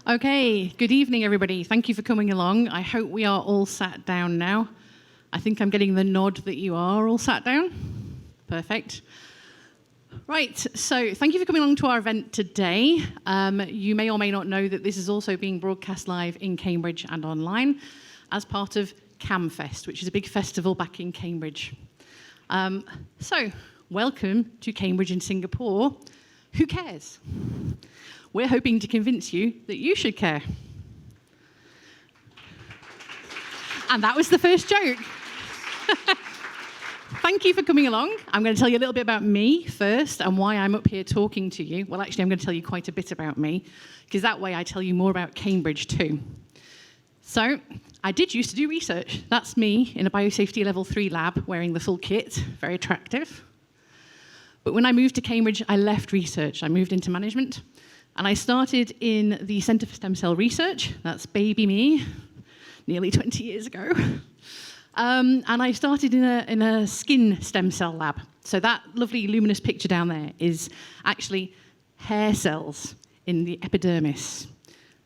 Okay, good evening, everybody. Thank you for coming along. I hope we are all sat down now. I think I'm getting the nod that you are all sat down. Perfect. Right, so thank you for coming along to our event today. You may or may not know that this is also being broadcast live in Cambridge and online as part of CamFest, which is a big festival back in Cambridge. So, welcome to Cambridge in Singapore. Who cares? We're hoping to convince you that you should care. And that was the first joke. Thank you for coming along. I'm going to tell you a little bit about me first and why I'm up here talking to you. Well, actually, I'm going to tell you quite a bit about me, because that way I tell you more about Cambridge too. So, I did used to do research. That's me in a biosafety level 3 lab wearing the full kit, very attractive. But when I moved to Cambridge, I left research. I moved into management. And I started in the Centre for Stem Cell Research. That's baby me, nearly 20 years ago. And I started in a skin stem cell lab. So that lovely luminous picture down there is actually hair cells in the epidermis.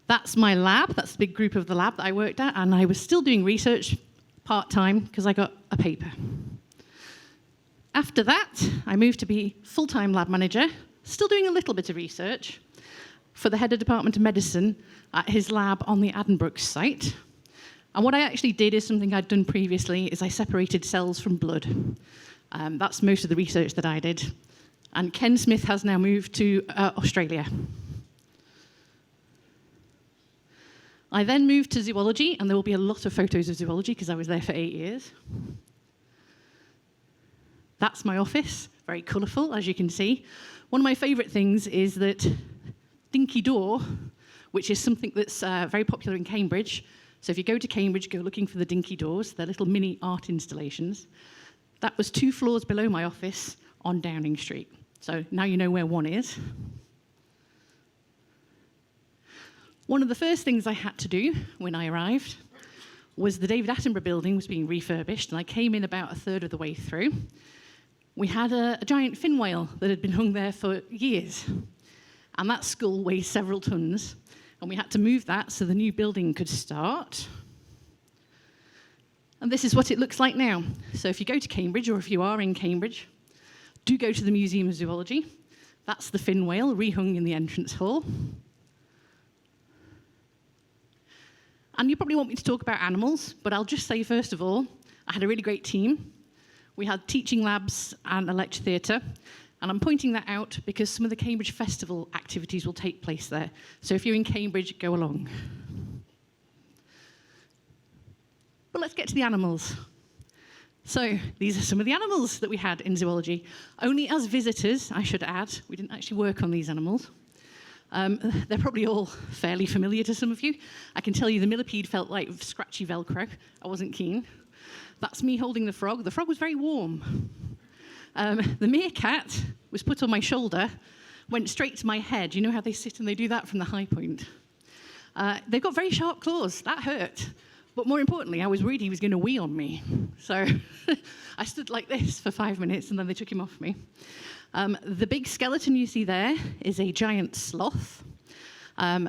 That's my lab. That's the big group of the lab that I worked at. And I was still doing research part-time because I got a paper. After that, I moved to be full-time lab manager, still doing a little bit of research, for the head of Department of Medicine at his lab on the Addenbrooke's site. And what I actually did is something I'd done previously, is I separated cells from blood. That's most of the research that I did. And Ken Smith has now moved to Australia. I then moved to zoology, and there will be a lot of photos of zoology because I was there for 8 years. That's my office, very colourful, as you can see. One of my favourite things is that Dinky Door, which is something that's very popular in Cambridge. So if you go to Cambridge, go looking for the Dinky Doors. They're little mini art installations. That was 2 floors below my office on Downing Street. So now you know where one is. One of the first things I had to do when I arrived was the David Attenborough building was being refurbished, and I came in about a third of the way through. We had a giant fin whale that had been hung there for years. And that skull weighs several tons, and we had to move that so the new building could start. And this is what it looks like now. So if you go to Cambridge, or if you are in Cambridge, do go to the Museum of Zoology. That's the fin whale rehung in the entrance hall. And you probably want me to talk about animals, but I'll just say, first of all, I had a really great team. We had teaching labs and a lecture theatre. And I'm pointing that out because some of the Cambridge Festival activities will take place there. So if you're in Cambridge, go along. But let's get to the animals. So these are some of the animals that we had in zoology. Only as visitors, I should add. We didn't actually work on these animals. They're probably all fairly familiar to some of you. I can tell you the millipede felt like scratchy Velcro. I wasn't keen. That's me holding the frog. The frog was very warm. The meerkat was put on my shoulder, went straight to my head. You know how they sit and they do that from the high point? They've got very sharp claws. That hurt. But more importantly, I was worried he was going to wee on me. So I stood like this for 5 minutes, and then they took him off me. The big skeleton you see there is a giant sloth.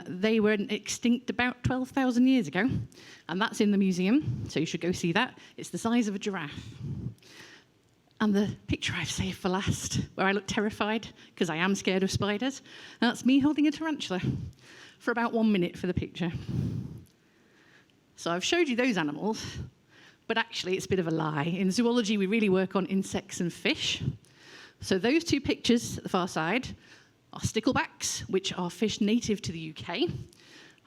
They were extinct about 12,000 years ago, and that's in the museum, so you should go see that. It's the size of a giraffe. And the picture I've saved for last, where I look terrified because I am scared of spiders, that's me holding a tarantula for about 1 minute for the picture. So I've showed you those animals, but actually it's a bit of a lie. In zoology, we really work on insects and fish. So those 2 pictures at the far side are sticklebacks, which are fish native to the UK.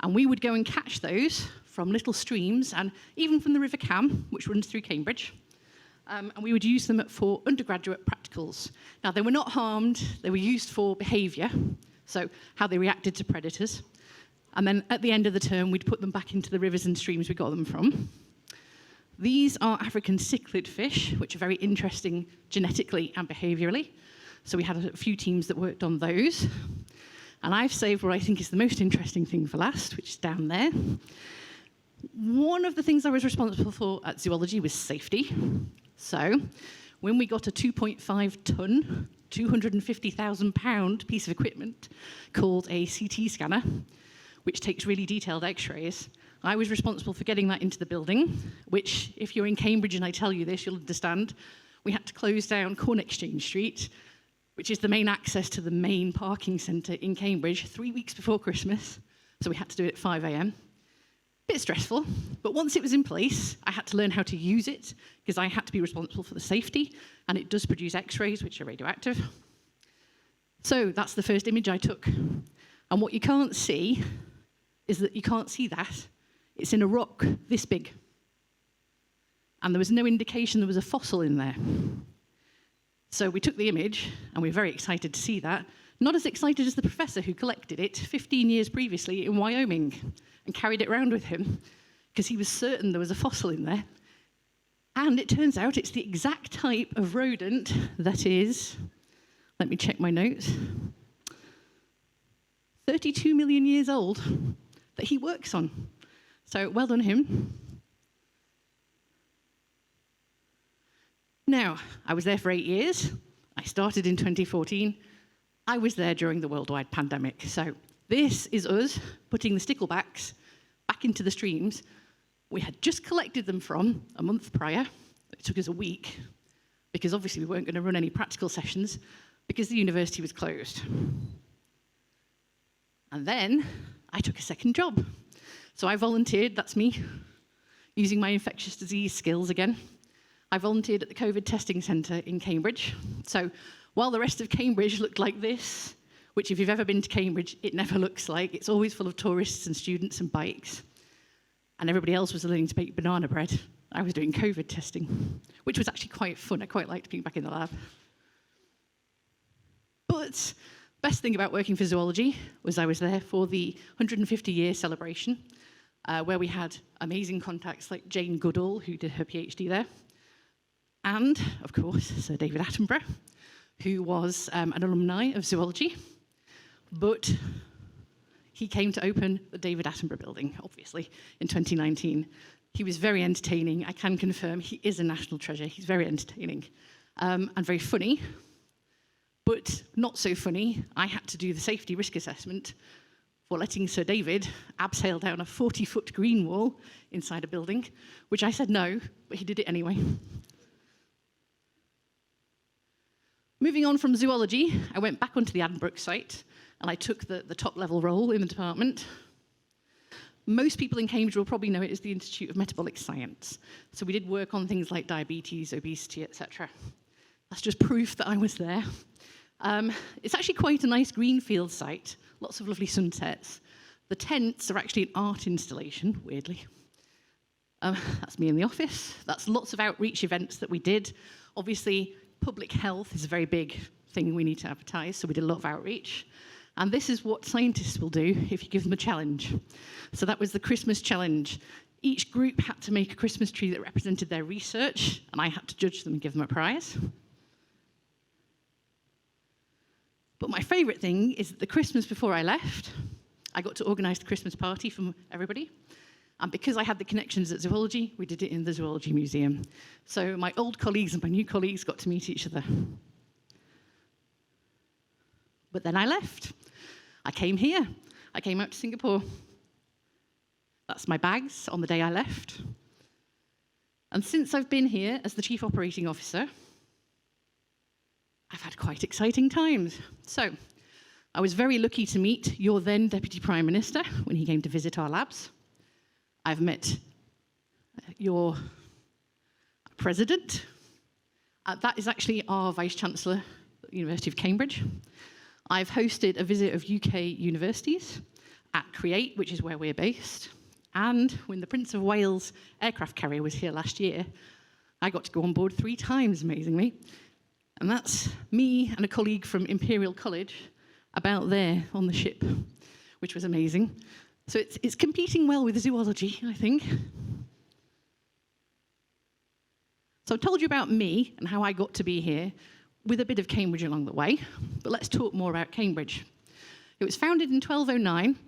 And we would go and catch those from little streams, and even from the River Cam, which runs through Cambridge. And we would use them for undergraduate practicals. Now, they were not harmed. They were used for behaviour, so how they reacted to predators. And then at the end of the term, we'd put them back into the rivers and streams we got them from. These are African cichlid fish, which are very interesting genetically and behaviourally. So we had a few teams that worked on those. And I've saved what I think is the most interesting thing for last, which is down there. One of the things I was responsible for at zoology was safety. So when we got a 2.5-ton, £250,000 piece of equipment called a CT scanner, which takes really detailed x-rays. I was responsible for getting that into the building, which, if you're in Cambridge and I tell you this, you'll understand. We had to close down Corn Exchange Street, which is the main access to the main parking centre in Cambridge, 3 weeks before Christmas. So we had to do it at 5 a.m. Bit stressful, but once it was in place, I had to learn how to use it because I had to be responsible for the safety, and it does produce x-rays, which are radioactive. So that's the first image I took. And what you can't see is that you can't see that. It's in a rock this big. And there was no indication there was a fossil in there. So we took the image, and we were very excited to see that. Not as excited as the professor who collected it 15 years previously in Wyoming and carried it around with him because he was certain there was a fossil in there. And it turns out it's the exact type of rodent that is, let me check my notes, 32 million years old that he works on. So well done him. Now, I was there for 8 years. I started in 2014. I was there during the worldwide pandemic. So this is us putting the sticklebacks back into the streams we had just collected them from a month prior. It took us a week, because obviously we weren't going to run any practical sessions because the university was closed. And then I took a second job. So I volunteered, that's me, using my infectious disease skills again. I volunteered at the COVID testing centre in Cambridge. So while the rest of Cambridge looked like this, which if you've ever been to Cambridge, it never looks like, it's always full of tourists and students and bikes, and everybody else was learning to bake banana bread, I was doing COVID testing, which was actually quite fun. I quite liked being back in the lab. But best thing about working for zoology was I was there for the 150-year celebration, where we had amazing contacts like Jane Goodall, who did her PhD there, and, of course, Sir David Attenborough, who was an alumni of zoology, but he came to open the David Attenborough building, obviously, in 2019. He was very entertaining. I can confirm he is a national treasure. He's very entertaining and very funny, but not so funny. I had to do the safety risk assessment for letting Sir David abseil down a 40-foot green wall inside a building, which I said no, but he did it anyway. Moving on from zoology, I went back onto the Addenbrooke site, and I took the top-level role in the department. Most people in Cambridge will probably know it as the Institute of Metabolic Science. So we did work on things like diabetes, obesity, etc. That's just proof that I was there. It's actually quite a nice greenfield site, lots of lovely sunsets. The tents are actually an art installation, weirdly. That's me in the office. That's lots of outreach events that we did. Obviously, public health is a very big thing we need to advertise, so we did a lot of outreach. And this is what scientists will do if you give them a challenge. So that was the Christmas challenge. Each group had to make a Christmas tree that represented their research, and I had to judge them and give them a prize. But my favourite thing is that the Christmas before I left, I got to organise the Christmas party for everybody. And because I had the connections at zoology, we did it in the Zoology Museum. So my old colleagues and my new colleagues got to meet each other. But then I left. I came here. I came out to Singapore. That's my bags on the day I left. And since I've been here as the Chief Operating Officer, I've had quite exciting times. So I was very lucky to meet your then Deputy Prime Minister when he came to visit our labs. I've met your president. That is actually our Vice-Chancellor at the University of Cambridge. I've hosted a visit of UK universities at Create, which is where we're based. And when the Prince of Wales aircraft carrier was here last year, I got to go on board 3 times, amazingly. And that's me and a colleague from Imperial College about there on the ship, which was amazing. So it's competing well with zoology, I think. So I've told you about me and how I got to be here, with a bit of Cambridge along the way, but let's talk more about Cambridge. It was founded in 1209,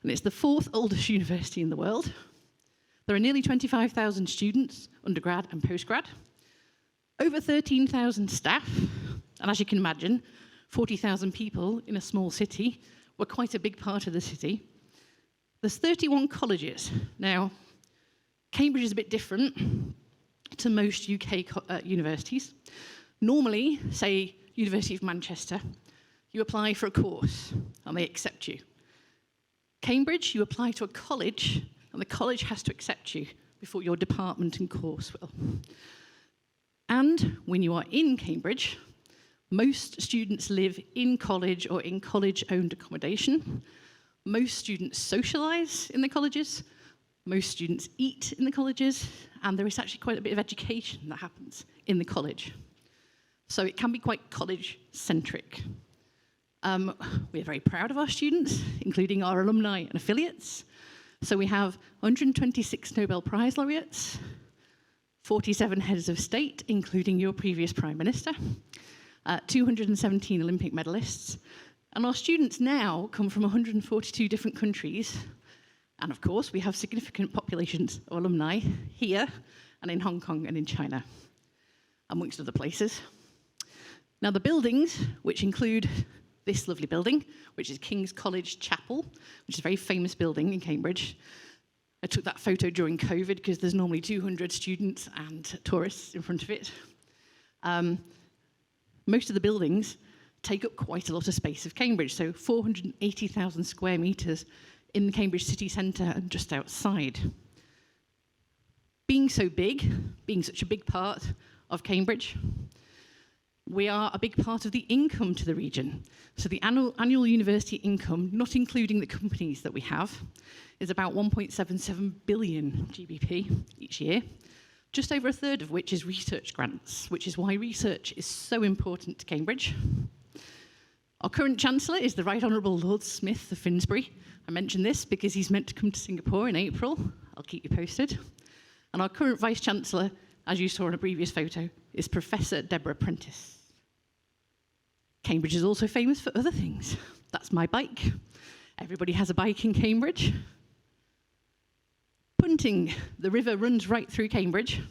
and it's the 4th oldest university in the world. There are nearly 25,000 students, undergrad and postgrad, over 13,000 staff, and as you can imagine, 40,000 people in a small city were quite a big part of the city. There's 31 colleges. Now, Cambridge is a bit different to most UK universities. Normally, say, University of Manchester, you apply for a course and they accept you. Cambridge, you apply to a college and the college has to accept you before your department and course will. And when you are in Cambridge, most students live in college or in college-owned accommodation. Most students socialise in the colleges. Most students eat in the colleges. And there is actually quite a bit of education that happens in the college. So it can be quite college-centric. We're very proud of our students, including our alumni and affiliates. So we have 126 Nobel Prize laureates, 47 heads of state, including your previous Prime Minister, 217 Olympic medalists, and our students now come from 142 different countries, and of course we have significant populations of alumni here and in Hong Kong and in China, amongst other places. Now the buildings, which include this lovely building, which is King's College Chapel, which is a very famous building in Cambridge. I took that photo during COVID because there's normally 200 students and tourists in front of it. Most of the buildings take up quite a lot of space of Cambridge, so 480,000 square metres in the Cambridge city centre and just outside. Being so big, being such a big part of Cambridge, we are a big part of the income to the region. So the annual university income, not including the companies that we have, is about 1.77 billion GBP each year, just over a third of which is research grants, which is why research is so important to Cambridge. Our current Chancellor is the Right Honourable Lord Smith of Finsbury. I mention this because he's meant to come to Singapore in April. I'll keep you posted. And our current Vice-Chancellor, as you saw in a previous photo, is Professor Deborah Prentice. Cambridge is also famous for other things. That's my bike. Everybody has a bike in Cambridge. Punting. The river runs right through Cambridge.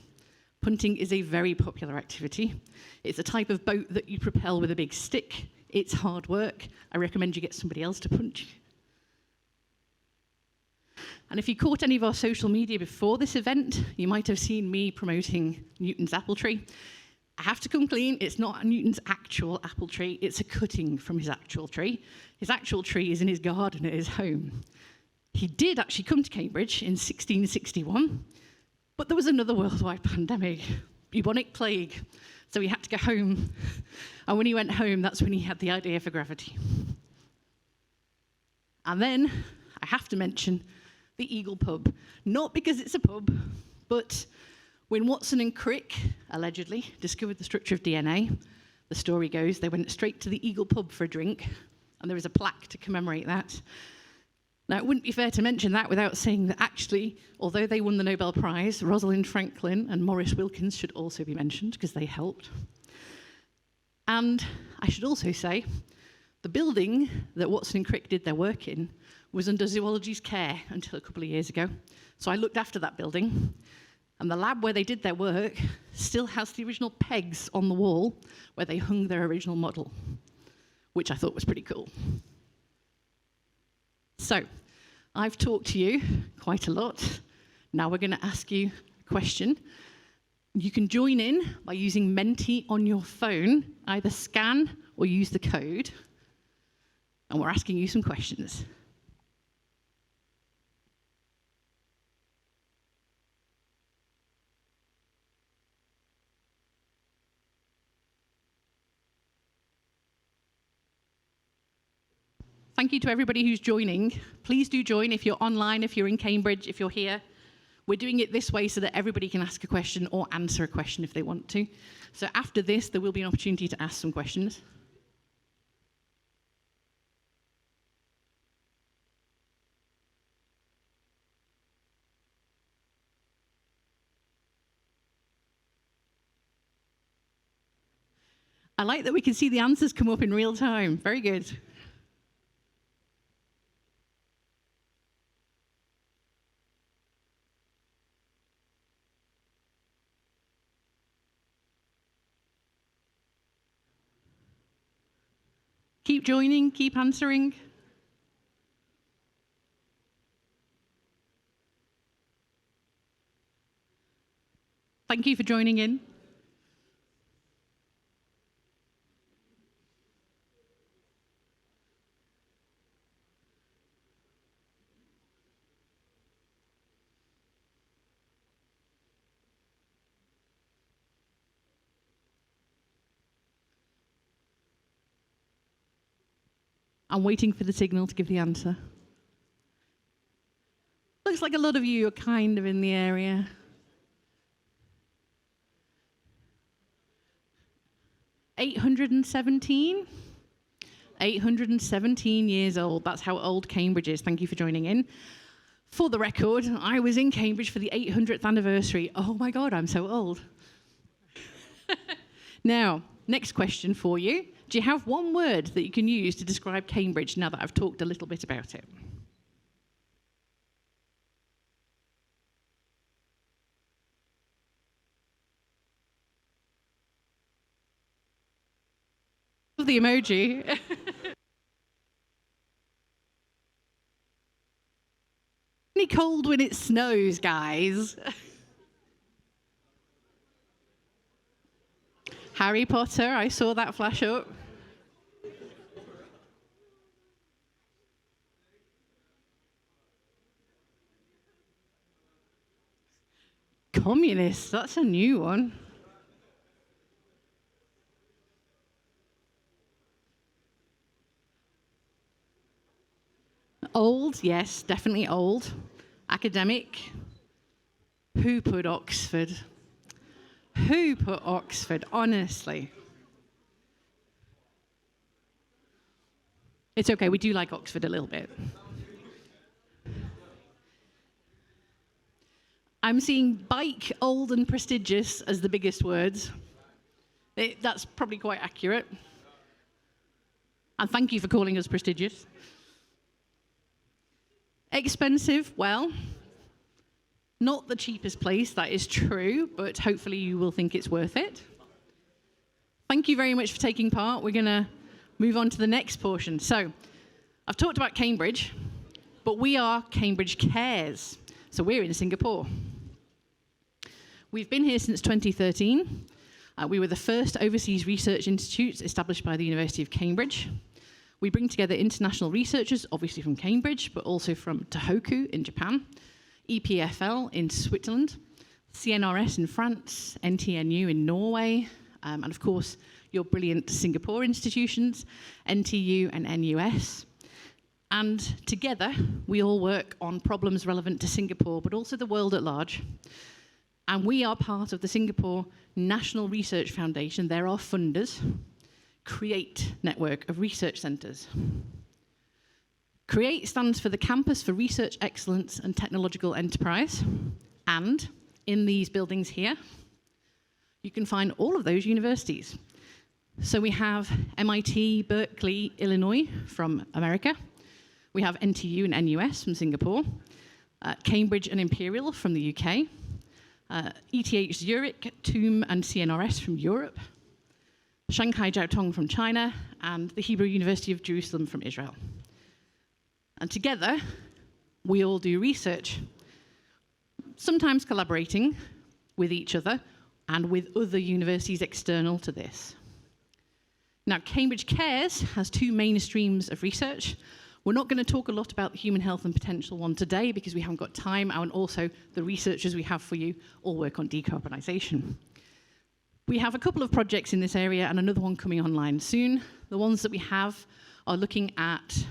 Punting is a very popular activity. It's a type of boat that you propel with a big stick. It's hard work. I recommend you get somebody else to punt you. And if you caught any of our social media before this event, you might have seen me promoting Newton's apple tree. I have to come clean, it's not Newton's actual apple tree, it's a cutting from his actual tree. His actual tree is in his garden at his home. He did actually come to Cambridge in 1661, but there was another worldwide pandemic, bubonic plague, so he had to go home. And when he went home, that's when he had the idea for gravity. And then, I have to mention the Eagle Pub, not because it's a pub, but when Watson and Crick, allegedly, discovered the structure of DNA, the story goes they went straight to the Eagle Pub for a drink, and there is a plaque to commemorate that. Now, it wouldn't be fair to mention that without saying that actually, although they won the Nobel Prize, Rosalind Franklin and Maurice Wilkins should also be mentioned because they helped. And I should also say, the building that Watson and Crick did their work in was under zoology's care until a couple of years ago. So I looked after that building. And the lab where they did their work still has the original pegs on the wall where they hung their original model, which I thought was pretty cool. So, I've talked to you quite a lot. Now we're going to ask you a question. You can join in by using Menti on your phone, either scan or use the code. And we're asking you some questions. Thank you to everybody who's joining. Please do join if you're online, if you're in Cambridge, if you're here. We're doing it this way so that everybody can ask a question or answer a question if they want to. So after this, there will be an opportunity to ask some questions. I like that we can see the answers come up in real time. Very good. Keep joining, keep answering. Thank you for joining in. I'm waiting for the signal to give the answer. Looks like a lot of you are kind of in the area. $817? 817 years old. That's how old Cambridge is. Thank you for joining in. For the record, I was in Cambridge for the 800th anniversary. Oh my God, I'm so old. Now, next question for you. Do you have one word that you can use to describe Cambridge now that I've talked a little bit about it? The emoji. Any cold when it snows, guys? Harry Potter, I saw that flash up. Communist, that's a new one. Old, yes, definitely old. Academic. Who put Oxford? Who put Oxford, honestly? It's okay, we do like Oxford a little bit. I'm seeing bike, old and prestigious as the biggest words. That's probably quite accurate. And thank you for calling us prestigious. Expensive, well, not the cheapest place, that is true, but hopefully you will think it's worth it. Thank you very much for taking part. We're going to move on to the next portion. So, I've talked about Cambridge, but we are Cambridge Cares. So we're in Singapore. We've been here since 2013. We were the first overseas research institute established by the University of Cambridge. We bring together international researchers, obviously from Cambridge, but also from Tohoku in Japan, EPFL in Switzerland, CNRS in France, NTNU in Norway, and of course, your brilliant Singapore institutions, NTU and NUS. And together, we all work on problems relevant to Singapore, but also the world at large. And we are part of the Singapore National Research Foundation. They're our funders. CREATE network of research centres. CREATE stands for the Campus for Research Excellence and Technological Enterprise. And in these buildings here, you can find all of those universities. So we have MIT, Berkeley, Illinois from America. We have NTU and NUS from Singapore. Cambridge and Imperial from the UK. ETH Zurich, TUM and CNRS from Europe. Shanghai Jiao Tong from China, and the Hebrew University of Jerusalem from Israel. And together, we all do research, sometimes collaborating with each other and with other universities external to this. Now, Cambridge Cares has two main streams of research. We're not going to talk a lot about the human health and potential one today because we haven't got time, and also the researchers we have for you all work on decarbonisation. We have a couple of projects in this area and another one coming online soon. The ones that we have are looking at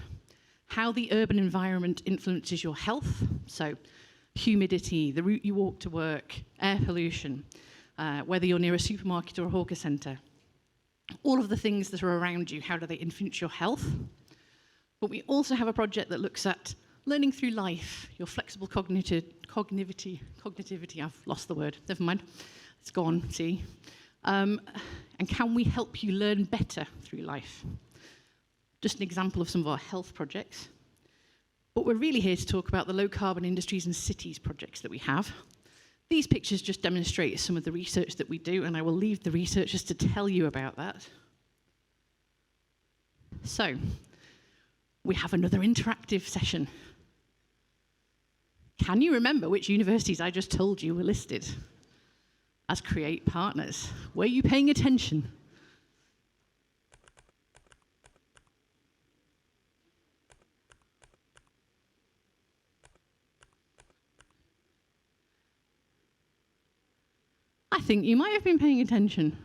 how the urban environment influences your health. So humidity, the route you walk to work, air pollution, whether you're near a supermarket or a hawker centre. All of the things that are around you, how do they influence your health? But we also have a project that looks at learning through life, your flexible cognitivity, I've lost the word, never mind, it's gone, see. And can we help you learn better through life? Just an example of some of our health projects. But we're really here to talk about the low carbon industries and cities projects that we have. These pictures just demonstrate some of the research that we do, and I will leave the researchers to tell you about that. So, we have another interactive session. Can you remember which universities I just told you were listed? as create partners. Were you paying attention? I think you might have been paying attention.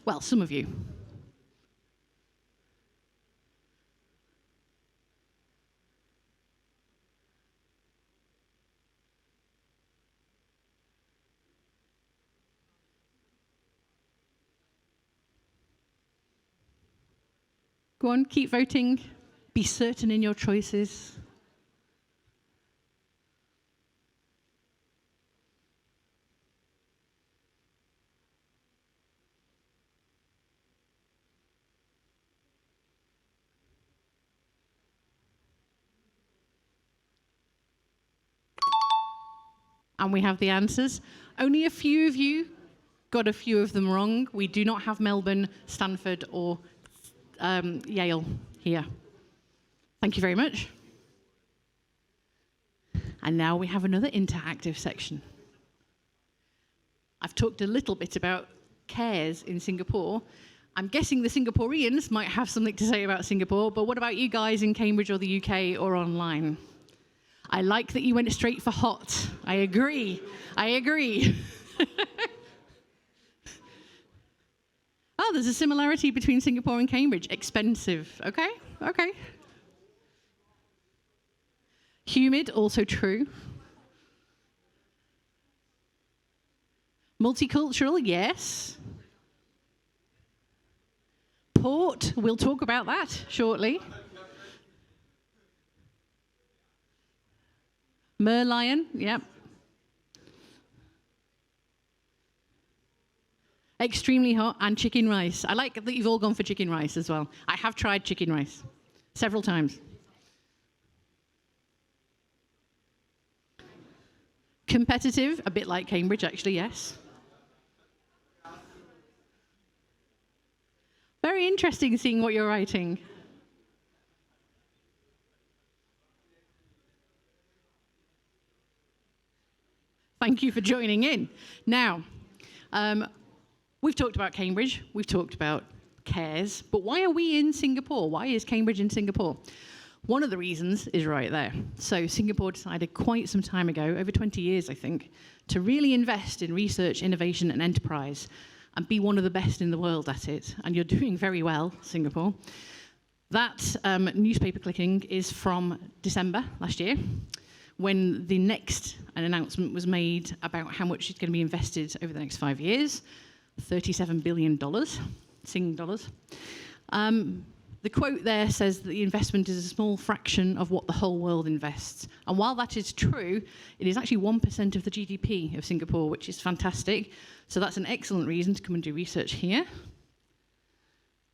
Well, some of you. Go on, keep voting. Be certain in your choices. And we have the answers. Only a few of you got a few of them wrong. We do not have Melbourne, Stanford, or Yale here. Thank you very much. And now we have another interactive section. I've talked a little bit about cares in Singapore. I'm guessing the Singaporeans might have something to say about Singapore, but what about you guys in Cambridge or the UK or online? I like that you went straight for hot. I agree. Oh, there's a similarity between Singapore and Cambridge. Expensive. Okay. Humid, also true. Multicultural, yes. Port, we'll talk about that shortly. Merlion, yep. Extremely hot, and chicken rice. I like that you've all gone for chicken rice as well. I have tried chicken rice several times. Competitive, a bit like Cambridge, actually, yes. Very interesting seeing what you're writing. Thank you for joining in. Now, we've talked about Cambridge, we've talked about cares, but why are we in Singapore? Why is Cambridge in Singapore? One of the reasons is right there. So Singapore decided quite some time ago, over 20 years I think, to really invest in research, innovation and enterprise and be one of the best in the world at it. And you're doing very well, Singapore. That newspaper clipping is from December last year, when the next announcement was made about how much is going to be invested over the next 5 years, $37 billion, Sing dollars. The quote there says that the investment is a small fraction of what the whole world invests. And while that is true, it is actually 1% of the GDP of Singapore, which is fantastic. So that's an excellent reason to come and do research here.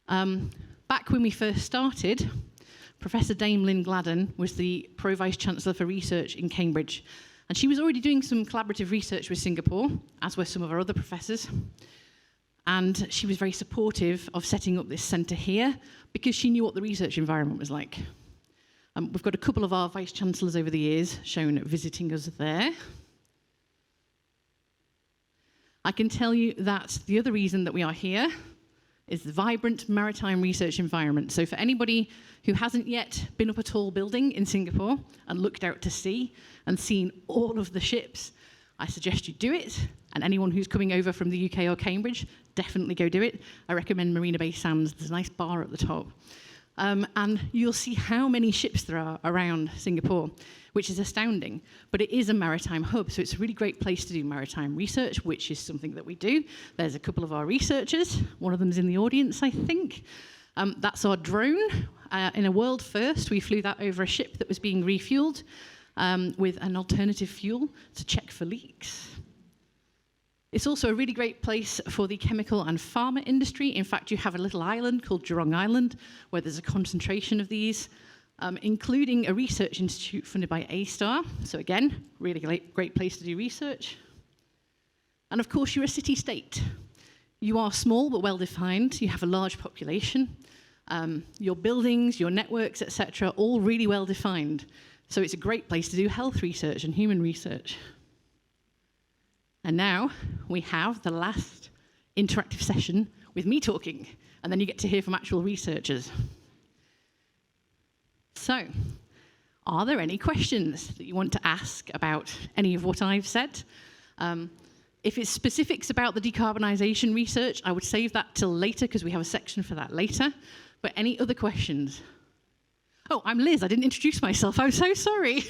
Back when we first started, Professor Dame Lynn Gladden was the Pro-Vice Chancellor for Research in Cambridge. And she was already doing some collaborative research with Singapore, as were some of our other professors. And she was very supportive of setting up this centre here because she knew what the research environment was like. We've got a couple of our Vice Chancellors over the years shown visiting us there. I can tell you that the other reason that we are here is the vibrant maritime research environment. So for anybody who hasn't yet been up a tall building in Singapore and looked out to sea and seen all of the ships, I suggest you do it. And anyone who's coming over from the UK or Cambridge, definitely go do it. I recommend Marina Bay Sands. There's a nice bar at the top. And you'll see how many ships there are around Singapore, which is astounding. But it is a maritime hub, so it's a really great place to do maritime research, which is something that we do. There's a couple of our researchers. One of them's in the audience, I think. That's our drone. In a world first, we flew that over a ship that was being refueled with an alternative fuel to check for leaks. It's also a really great place for the chemical and pharma industry. In fact, you have a little island called Jurong Island, where there's a concentration of these, including a research institute funded by A-Star. So again, really great place to do research. And of course, you're a city-state. You are small but well-defined. You have a large population. Your buildings, your networks, etc., all really well defined. So it's a great place to do health research and human research. And now we have the last interactive session with me talking, and then you get to hear from actual researchers. So, are there any questions that you want to ask about any of what I've said? If it's specifics about the decarbonisation research, I would save that till later because we have a section for that later. But any other questions? Oh, I'm Liz. I didn't introduce myself. I'm so sorry.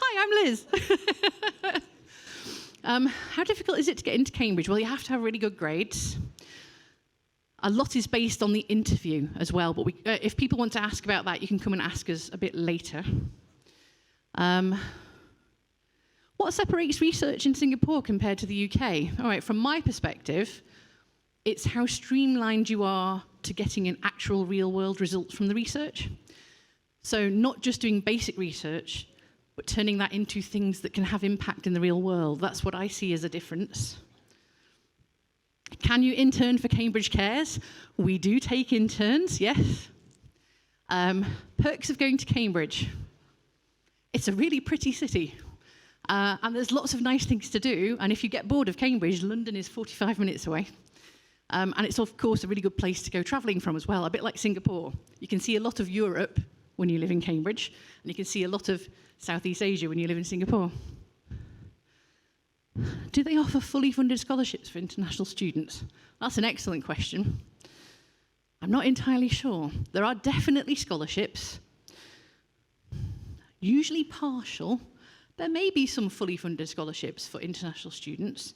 Hi, I'm Liz. How difficult is it to get into Cambridge? Well, you have to have really good grades. A lot is based on the interview as well, but if people want to ask about that, you can come and ask us a bit later. What separates research in Singapore compared to the UK? All right, from my perspective, it's how streamlined you are to getting an actual real-world result from the research. So not just doing basic research, but turning that into things that can have impact in the real world. That's what I see as a difference. Can you intern for Cambridge Cares? We do take interns, yes. Perks of going to Cambridge. It's a really pretty city. And there's lots of nice things to do. And if you get bored of Cambridge, London is 45 minutes away. And it's, of course, a really good place to go travelling from as well, a bit like Singapore. You can see a lot of Europe when you live in Cambridge, and you can see a lot of Southeast Asia when you live in Singapore. Do they offer fully funded scholarships for international students? That's an excellent question. I'm not entirely sure. There are definitely scholarships, usually partial. There may be some fully funded scholarships for international students.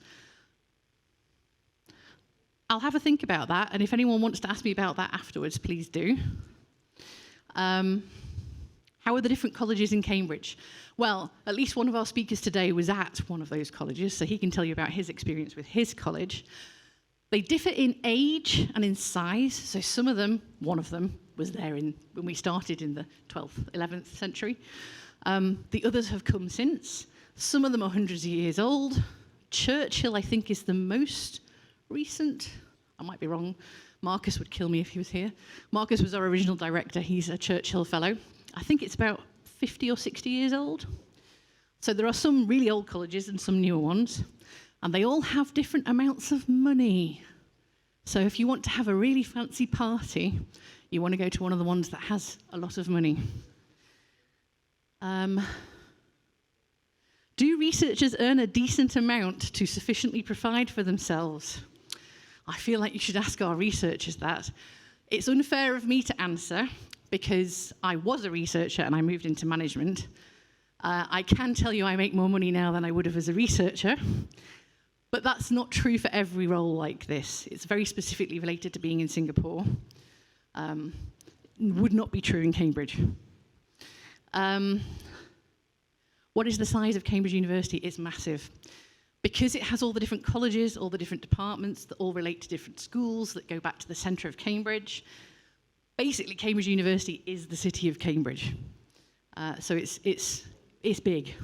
I'll have a think about that, and if anyone wants to ask me about that afterwards, please do. How are the different colleges in Cambridge? Well, at least one of our speakers today was at one of those colleges, so he can tell you about his experience with his college. They differ in age and in size, so some of them, one of them, was there when we started in the 12th, 11th century. The others have come since. Some of them are hundreds of years old. Churchill, I think, is the most recent. I might be wrong. Marcus would kill me if he was here. Marcus was our original director. He's a Churchill fellow. I think it's about 50 or 60 years old. So there are some really old colleges and some newer ones. And they all have different amounts of money. So if you want to have a really fancy party, you want to go to one of the ones that has a lot of money. Do researchers earn a decent amount to sufficiently provide for themselves? I feel like you should ask our researchers that. It's unfair of me to answer because I was a researcher and I moved into management. I can tell you I make more money now than I would have as a researcher, but that's not true for every role like this. It's very specifically related to being in Singapore. Would not be true in Cambridge. What is the size of Cambridge University? It's massive. Because it has all the different colleges, all the different departments that all relate to different schools that go back to the centre of Cambridge. Basically, Cambridge University is the city of Cambridge. So it's big.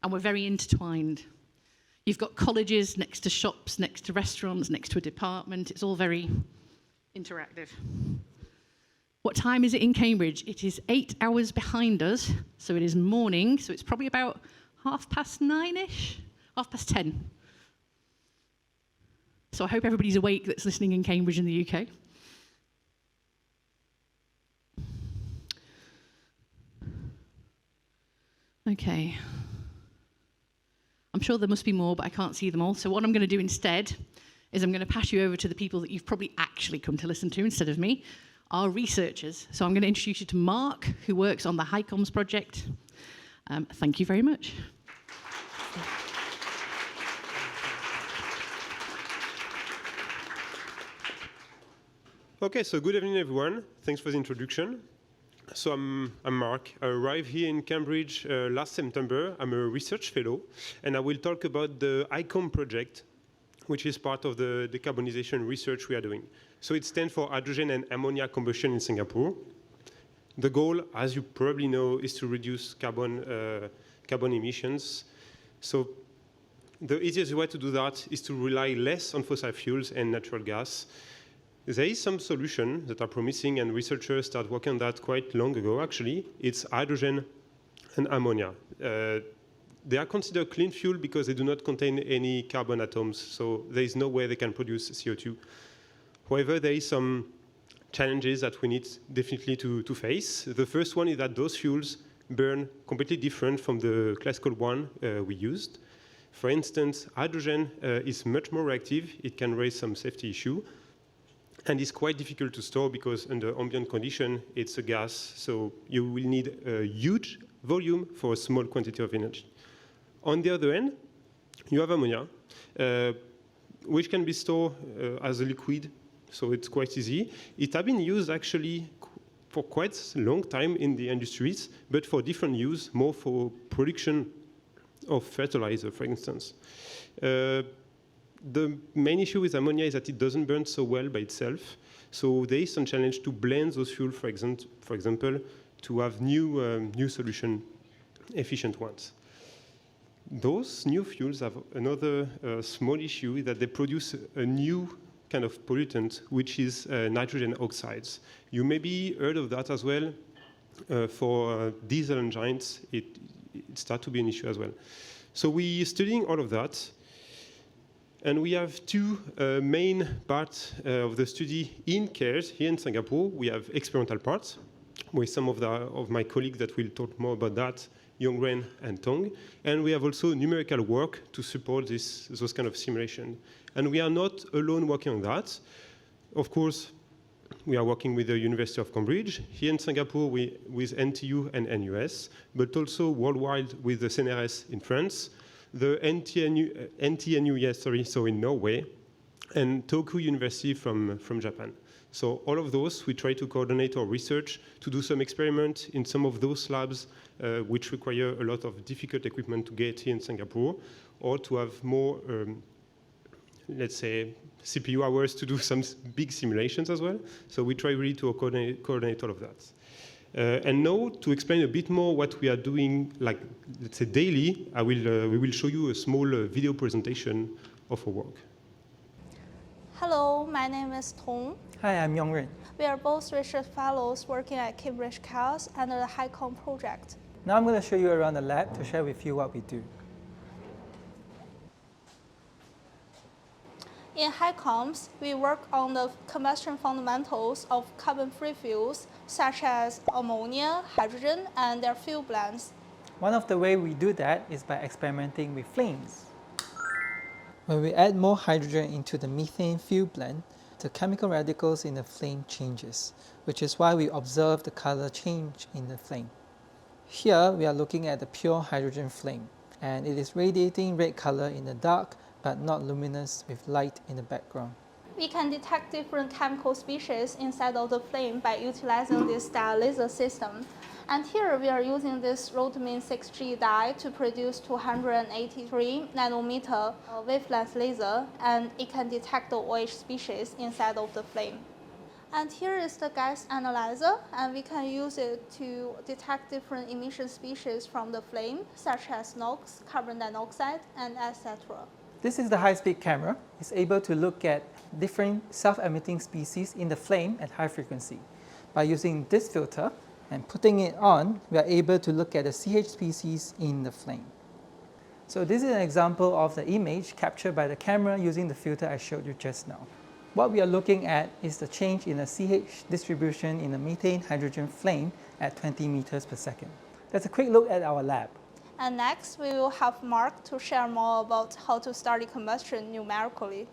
And we're very intertwined. You've got colleges next to shops, next to restaurants, next to a department. It's all very interactive. What time is it in Cambridge? It is 8 hours behind us, so it is morning, so it's probably about 9:30-ish, 10:30. So I hope everybody's awake that's listening in Cambridge in the UK. Okay. I'm sure there must be more, but I can't see them all. So what I'm going to do instead is I'm going to pass you over to the people that you've probably actually come to listen to instead of me. Our researchers. So I'm going to introduce you to Mark, who works on the HiComs project. Thank you very much. Okay, so good evening, everyone. Thanks for the introduction. So I'm Mark. I arrived here in Cambridge last September. I'm a research fellow, and I will talk about the HiComs project, which is part of the decarbonization research we are doing. So it stands for hydrogen and ammonia combustion in Singapore. The goal, as you probably know, is to reduce carbon emissions. So the easiest way to do that is to rely less on fossil fuels and natural gas. There is some solution that are promising, and researchers started working on that quite long ago, actually. It's hydrogen and ammonia. They are considered clean fuel because they do not contain any carbon atoms, so there is no way they can produce CO2. However, there is some challenges that we need definitely to face. The first one is that those fuels burn completely different from the classical one we used. For instance, hydrogen is much more reactive. It can raise some safety issue. And it's quite difficult to store because under ambient condition, it's a gas. So you will need a huge volume for a small quantity of energy. On the other hand, you have ammonia, which can be stored as a liquid. So it's quite easy. It has been used actually for quite a long time in the industries, but for different use, more for production of fertilizer, for instance. The main issue with ammonia is that it doesn't burn so well by itself. So there is some challenge to blend those fuels, for example, to have new solution, efficient ones. Those new fuels have another small issue, that they produce a new kind of pollutant, which is nitrogen oxides. You maybe heard of that as well. For diesel engines, it starts to be an issue as well. So we're studying all of that. And we have two main parts of the study in CARES here in Singapore. We have experimental parts with some of my colleagues that will talk more about that, Yongren and Tong. And we have also numerical work to support those kind of simulation. And we are not alone working on that. Of course, we are working with the University of Cambridge, here in Singapore with NTU and NUS, but also worldwide with the CNRS in France, the NTNU, so in Norway, and Tohoku University from Japan. So all of those, we try to coordinate our research to do some experiment in some of those labs which require a lot of difficult equipment to get here in Singapore, or to have more, let's say, CPU hours to do some big simulations as well. So we try really to coordinate all of that. And now, to explain a bit more what we are doing, like, let's say, daily, we will show you a small video presentation of our work. Hello, my name is Tong. Hi, I'm Yongren. We are both research fellows working at Cambridge CARES under the HiCom project. Now I'm going to show you around the lab to share with you what we do. In HiComs, we work on the combustion fundamentals of carbon-free fuels, such as ammonia, hydrogen, and their fuel blends. One of the ways we do that is by experimenting with flames. When we add more hydrogen into the methane fuel blend, the chemical radicals in the flame changes, which is why we observe the color change in the flame. Here we are looking at the pure hydrogen flame, and it is radiating red color in the dark, but not luminous with light in the background. We can detect different chemical species inside of the flame by utilizing this dye laser system. And here we are using this rhodamine 6G dye to produce 283 nanometer wavelength laser, and it can detect the OH species inside of the flame. And here is the gas analyzer, and we can use it to detect different emission species from the flame, such as NOx, carbon dioxide, and etc. This is the high-speed camera. It's able to look at different self-emitting species in the flame at high frequency. By using this filter and putting it on, we are able to look at the CH species in the flame. So this is an example of the image captured by the camera using the filter I showed you just now. What we are looking at is the change in the CH distribution in the methane hydrogen flame at 20 meters per second. That's a quick look at our lab. And next, we will have Mark to share more about how to study combustion numerically.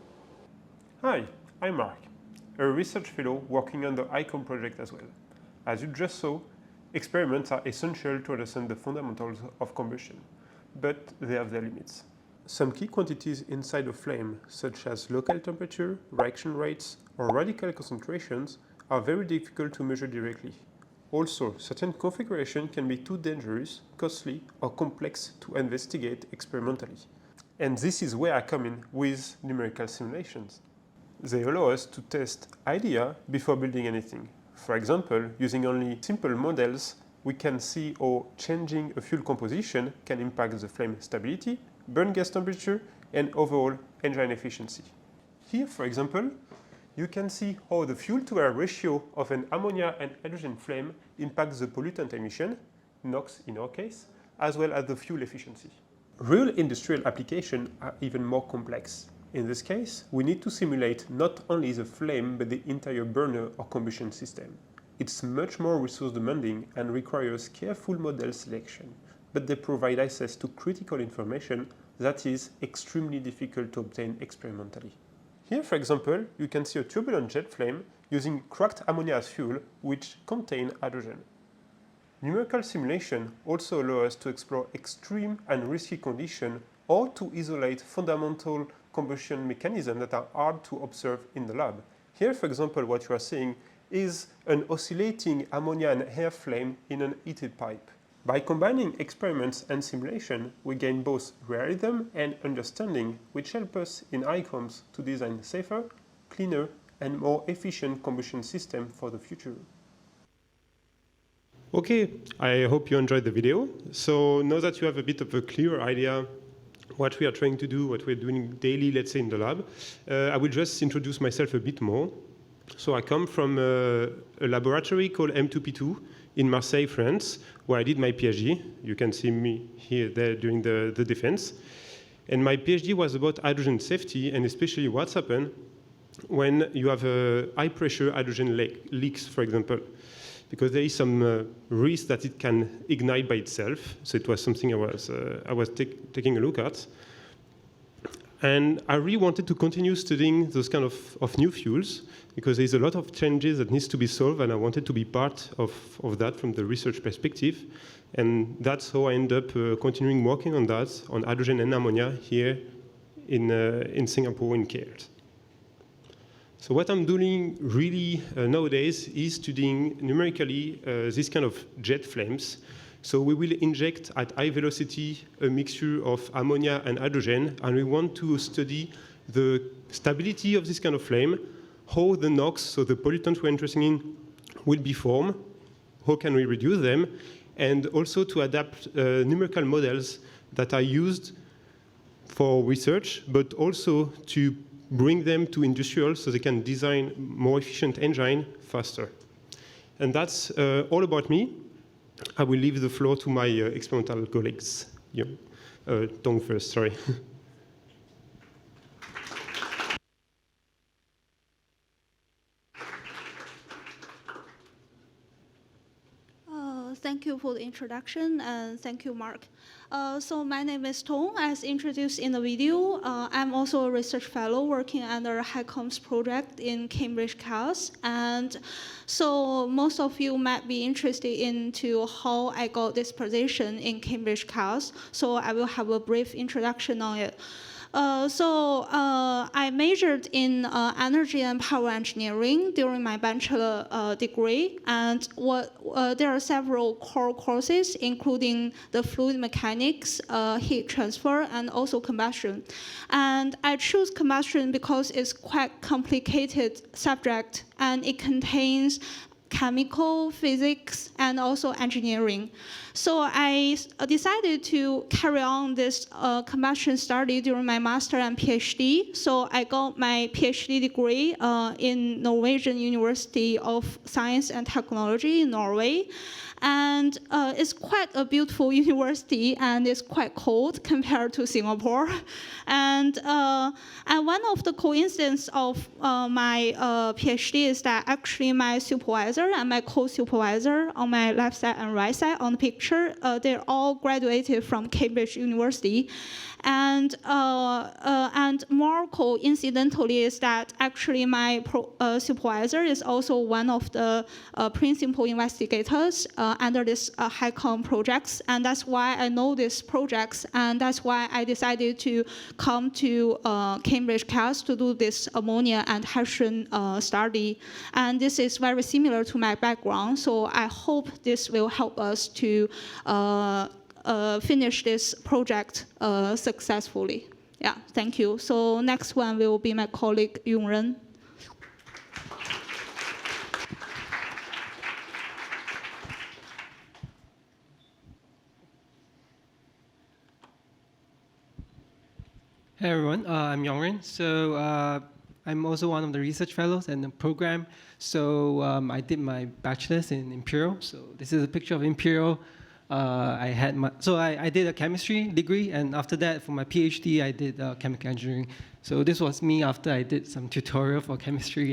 Hi, I'm Mark, a research fellow working on the HiCom project as well. As you just saw, experiments are essential to understand the fundamentals of combustion, but they have their limits. Some key quantities inside a flame, such as local temperature, reaction rates, or radical concentrations, are very difficult to measure directly. Also, certain configurations can be too dangerous, costly, or complex to investigate experimentally. And this is where I come in with numerical simulations. They allow us to test ideas before building anything. For example, using only simple models, we can see how changing a fuel composition can impact the flame stability, burn gas temperature, and overall engine efficiency. Here, for example, you can see how the fuel-to-air ratio of an ammonia and hydrogen flame impacts the pollutant emission, NOx in our case, as well as the fuel efficiency. Real industrial applications are even more complex. In this case, we need to simulate not only the flame but the entire burner or combustion system. It's much more resource demanding and requires careful model selection, but they provide access to critical information that is extremely difficult to obtain experimentally. Here, for example, you can see a turbulent jet flame using cracked ammonia as fuel, which contain hydrogen. Numerical simulation also allows us to explore extreme and risky conditions or to isolate fundamental combustion mechanisms that are hard to observe in the lab. Here, for example, what you are seeing is an oscillating ammonia and air flame in an heated pipe. By combining experiments and simulation, we gain both realism and understanding, which help us in ICOMS to design safer, cleaner, and more efficient combustion systems for the future. Okay, I hope you enjoyed the video. So now that you have a bit of a clearer idea what we are trying to do, what we're doing daily, let's say in the lab, I will just introduce myself a bit more. So I come from a laboratory called M2P2 in Marseille, France, where I did my PhD. You can see me here, there, during the defense. And my PhD was about hydrogen safety, and especially what's happened when you have high-pressure hydrogen leaks, for example, because there is some risk that it can ignite by itself. So it was something I was taking a look at. And I really wanted to continue studying those kind of new fuels, because there's a lot of challenges that needs to be solved, and I wanted to be part of that from the research perspective. And that's how I end up continuing working on that, on hydrogen and ammonia here in Singapore, in Cairns. So what I'm doing really nowadays is studying numerically this kind of jet flames. So we will inject at high velocity a mixture of ammonia and hydrogen, and we want to study the stability of this kind of flame, how the NOx, so the pollutant we're interested in, will be formed, how can we reduce them, and also to adapt numerical models that are used for research, but also to bring them to industrials so they can design more efficient engine faster. And that's all about me. I will leave the floor to my experimental colleagues. Yeah. Tong first, sorry. Thank you for the introduction, and thank you, Mark. So my name is Tong, as introduced in the video. I'm also a research fellow working under HICOMS project in Cambridge, Cairns. And so most of you might be interested into how I got this position in Cambridge, Cairns. So I will have a brief introduction on it. I majored in energy and power engineering during my bachelor degree, and there are several core courses, including the fluid mechanics, heat transfer, and also combustion. And I chose combustion because it's quite complicated subject, and it contains chemical, physics, and also engineering. So I decided to carry on this combustion study during my master and PhD. So I got my PhD degree in Norwegian University of Science and Technology in Norway. And it's quite a beautiful university, and it's quite cold compared to Singapore. And one of the coincidences of my PhD is that actually my supervisor and my co-supervisor on my left side and right side on the picture, they're all graduated from Cambridge University. And more coincidentally is that actually my supervisor is also one of the principal investigators under this HICOM projects, and that's why I know these projects, and that's why I decided to come to Cambridge, Cairns to do this ammonia and hydrogen study. And this is very similar to my background, so I hope this will help us to finish this project successfully. Yeah, thank you. So next one will be my colleague Yongren. Hey everyone, I'm Yongren. So I'm also one of the research fellows in the program. So I did my bachelor's in Imperial. So this is a picture of Imperial. I did a chemistry degree, and after that, for my PhD, I did chemical engineering. So this was me after I did some tutorial for chemistry,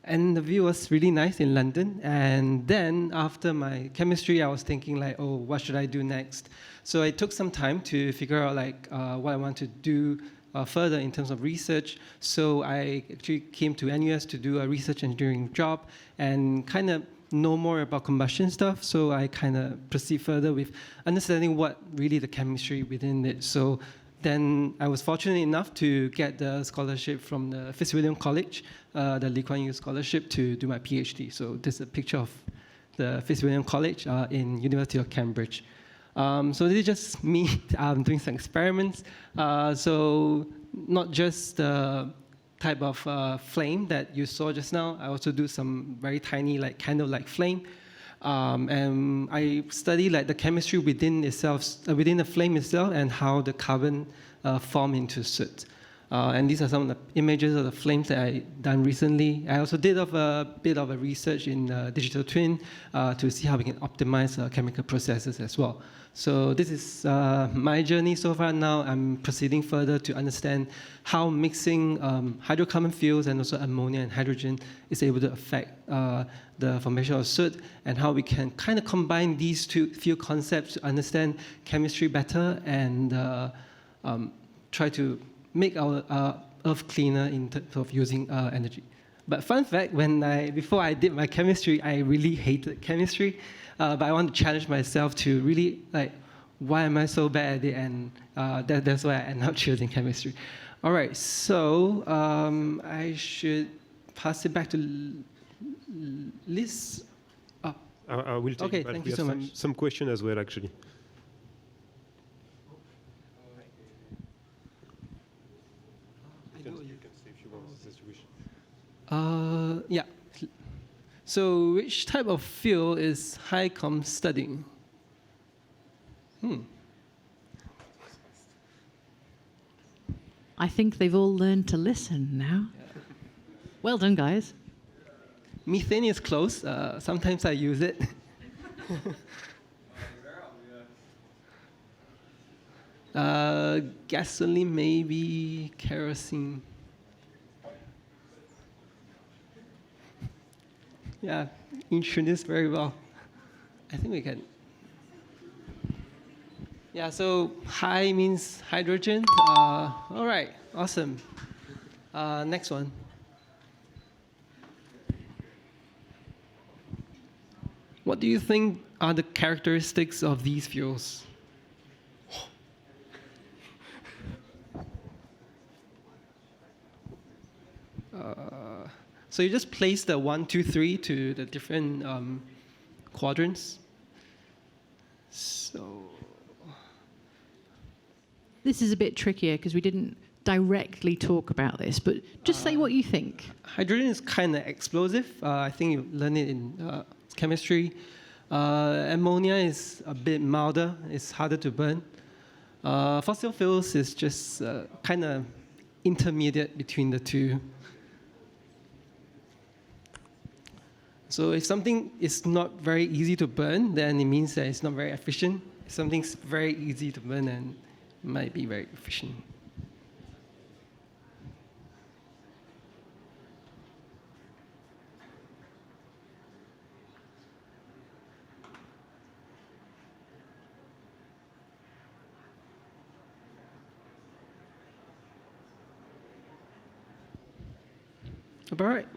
and the view was really nice in London. And then after my chemistry, I was thinking like, oh, what should I do next? So I took some time to figure out like what I want to do further in terms of research. So I actually came to NUS to do a research engineering job and kind of know more about combustion stuff. So I kind of proceed further with understanding what really the chemistry within it. So then I was fortunate enough to get the scholarship from the Fitzwilliam College, the Lee Kuan Yew scholarship, to do my PhD. So this is a picture of the Fitzwilliam College in University of Cambridge. So this is just me doing some experiments. So not just the type of flame that you saw just now. I also do some very tiny like candle-like flame. And I study like the chemistry within itself, within the flame itself, and how the carbon form into soot. And these are some of the images of the flames that I done recently. I also did a bit of a research in digital twin to see how we can optimize chemical processes as well. So this is my journey so far. Now I'm proceeding further to understand how mixing hydrocarbon fuels and also ammonia and hydrogen is able to affect the formation of soot, and how we can kind of combine these few concepts to understand chemistry better and try to make our Earth cleaner in terms of using energy. But fun fact, before I did my chemistry, I really hated chemistry. But I want to challenge myself to really, like, why am I so bad at it? And that's why I ended up choosing chemistry. All right, so I should pass it back to Liz. Oh. I will take Okay, it, but thank we you have so much. some questions as well, actually. You can say if you want this wish. Yeah. So which type of field is HiCom studying? I think they've all learned to listen now. Well done, guys. Methane is close. Sometimes I use it. Gasoline, maybe kerosene. Yeah, introduced very well. I think we can. Yeah, so high means hydrogen. All right, awesome. Next one. What do you think are the characteristics of these fuels? So you just place the 1, 2, 3 to the different quadrants. So This is a bit trickier because we didn't directly talk about this, but just say what you think. hydrogen is kind of explosive. I think you learn it in chemistry. Ammonia is a bit milder. It's harder to burn. Fossil fuels is just kind of intermediate between the two. So if something is not very easy to burn, then it means that it's not very efficient. If something's very easy to burn, then it might be very efficient. All right.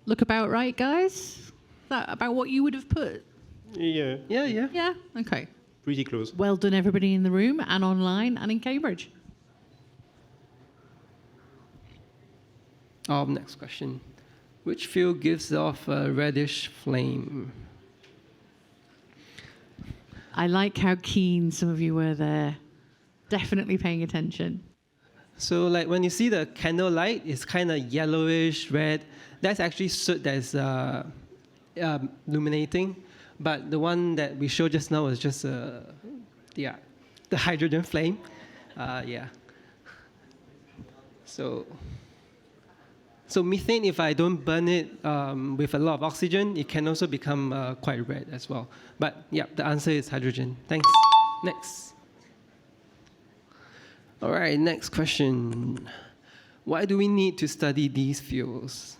Look about right, guys? Is that about what you would have put? Yeah, Yeah. Yeah? Okay. pretty close. Well done, everybody in the room and online and in Cambridge. Next question. Which fuel gives off a reddish flame? I like how keen some of you were there. Definitely paying attention. So like when you see the candle light, it's kind of yellowish, red. That's actually soot that's illuminating. But the one that we showed just now was just, the hydrogen flame. Yeah. So methane, if I don't burn it with a lot of oxygen, it can also become quite red as well. But yeah, the answer is hydrogen. Thanks. Next. All right, next question. Why do we need to study these fuels?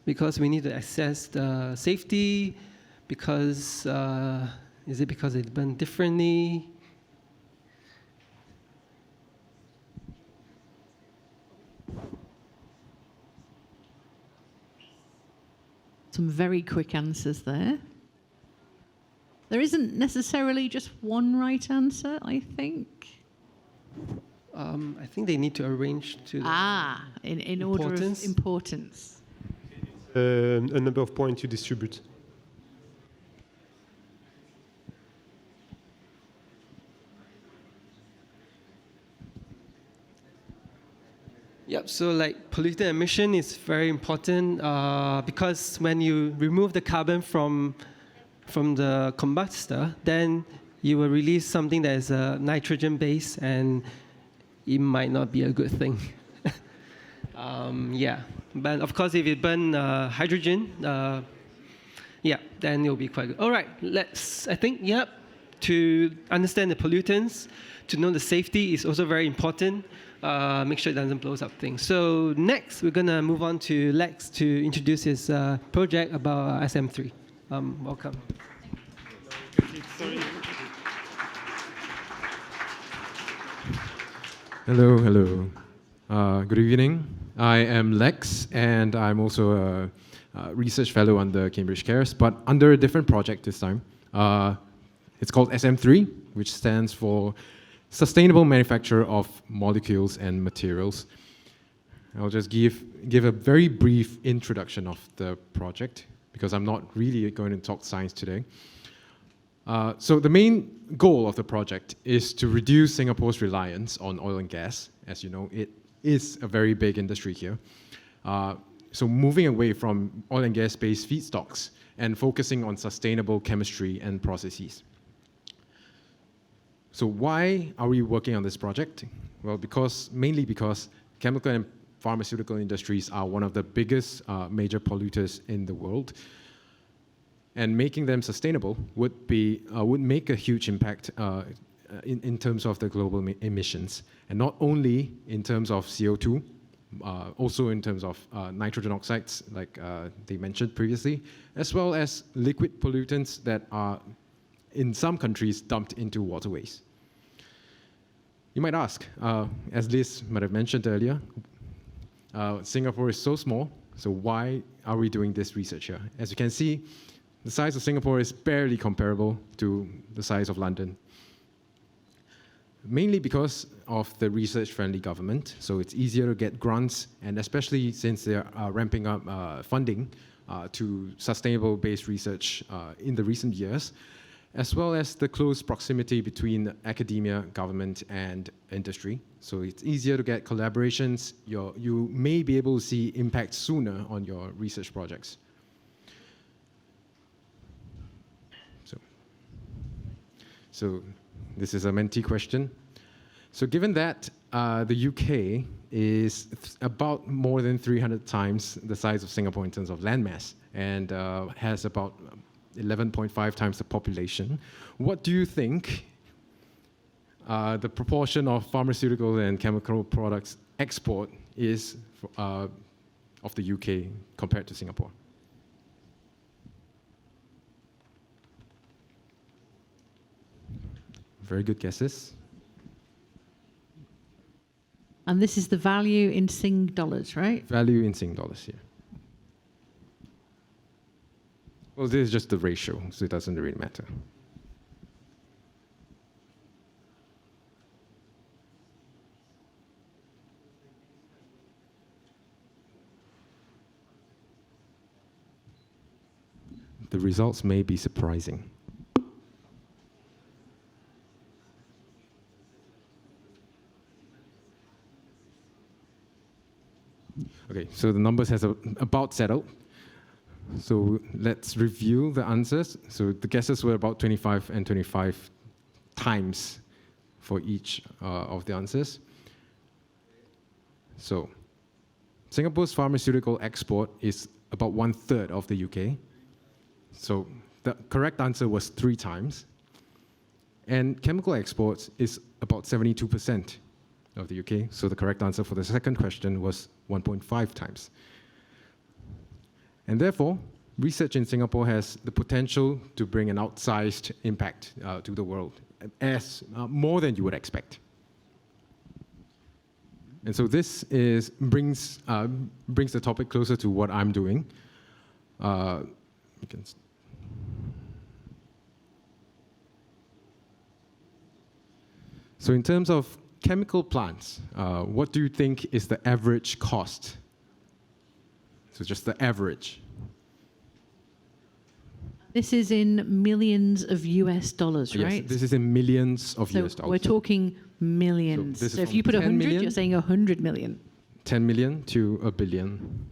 Because we need to assess the safety, because, is it because it burn differently? Some very quick answers there. There isn't necessarily just one right answer, I think. I think they need to arrange to In order of importance. A number of points you distribute. Yep, so like pollutant emission is very important because when you remove the carbon from the combustor, then you will release something that is nitrogen based, and it might not be a good thing. Yeah, but of course if you burn hydrogen, yeah, then it'll be quite good. All right, I think, yep, to understand the pollutants, to know the safety is also very important. Make sure it doesn't blow up things. So next, we're going to move on to Lex to introduce his project about SM3. Welcome. Hello. Good evening. I am Lex, and I'm also a research fellow under Cambridge Cares, but under a different project this time. It's called SM3, which stands for Sustainable Manufacture of Molecules and Materials. I'll just give a very brief introduction of the project, because I'm not really going to talk science today. So the main goal of the project is to reduce Singapore's reliance on oil and gas. As you know, it is a very big industry here. So moving away from oil and gas-based feedstocks and focusing on sustainable chemistry and processes. So why are we working on this project? Well, mainly because chemical and pharmaceutical industries are one of the biggest major polluters in the world. And making them sustainable would make a huge impact in terms of the global emissions, and not only in terms of CO2, also in terms of nitrogen oxides, like they mentioned previously, as well as liquid pollutants that are in some countries dumped into waterways. You might ask, as Liz might have mentioned earlier, Singapore is so small, so why are we doing this research here? As you can see, the size of Singapore is barely comparable to the size of London. Mainly because of the research-friendly government, so it's easier to get grants, and especially since they are ramping up funding to sustainable-based research in the recent years, as well as the close proximity between academia, government, and industry. So it's easier to get collaborations. You may be able to see impact sooner on your research projects. So this is a mentee question. So given that the UK is about more than 300 times the size of Singapore in terms of landmass, and has about 11.5 times the population, what do you think the proportion of pharmaceutical and chemical products export is of the UK compared to Singapore? Very good guesses. And this is the value in Sing dollars, right? Value in Sing dollars, yeah. Well, this is just the ratio, so it doesn't really matter. The results may be surprising. Okay, so the numbers has about settled. So let's review the answers. So the guesses were about 25 and 25 times for each of the answers. So Singapore's pharmaceutical export is about 1/3 of the UK. So the correct answer was 3 times. And chemical exports is about 72% of the UK. So the correct answer for the second question was 1.5 times. And therefore, research in Singapore has the potential to bring an outsized impact to the world, as more than you would expect. And so this brings the topic closer to what I'm doing. So in terms of chemical plants, what do you think is the average cost? So just the average. This is in millions of US dollars, right? Yes, this is in millions of US dollars. We're talking millions. So this is if you from put 10 100, million? you're saying 100 million. 10 million to a billion.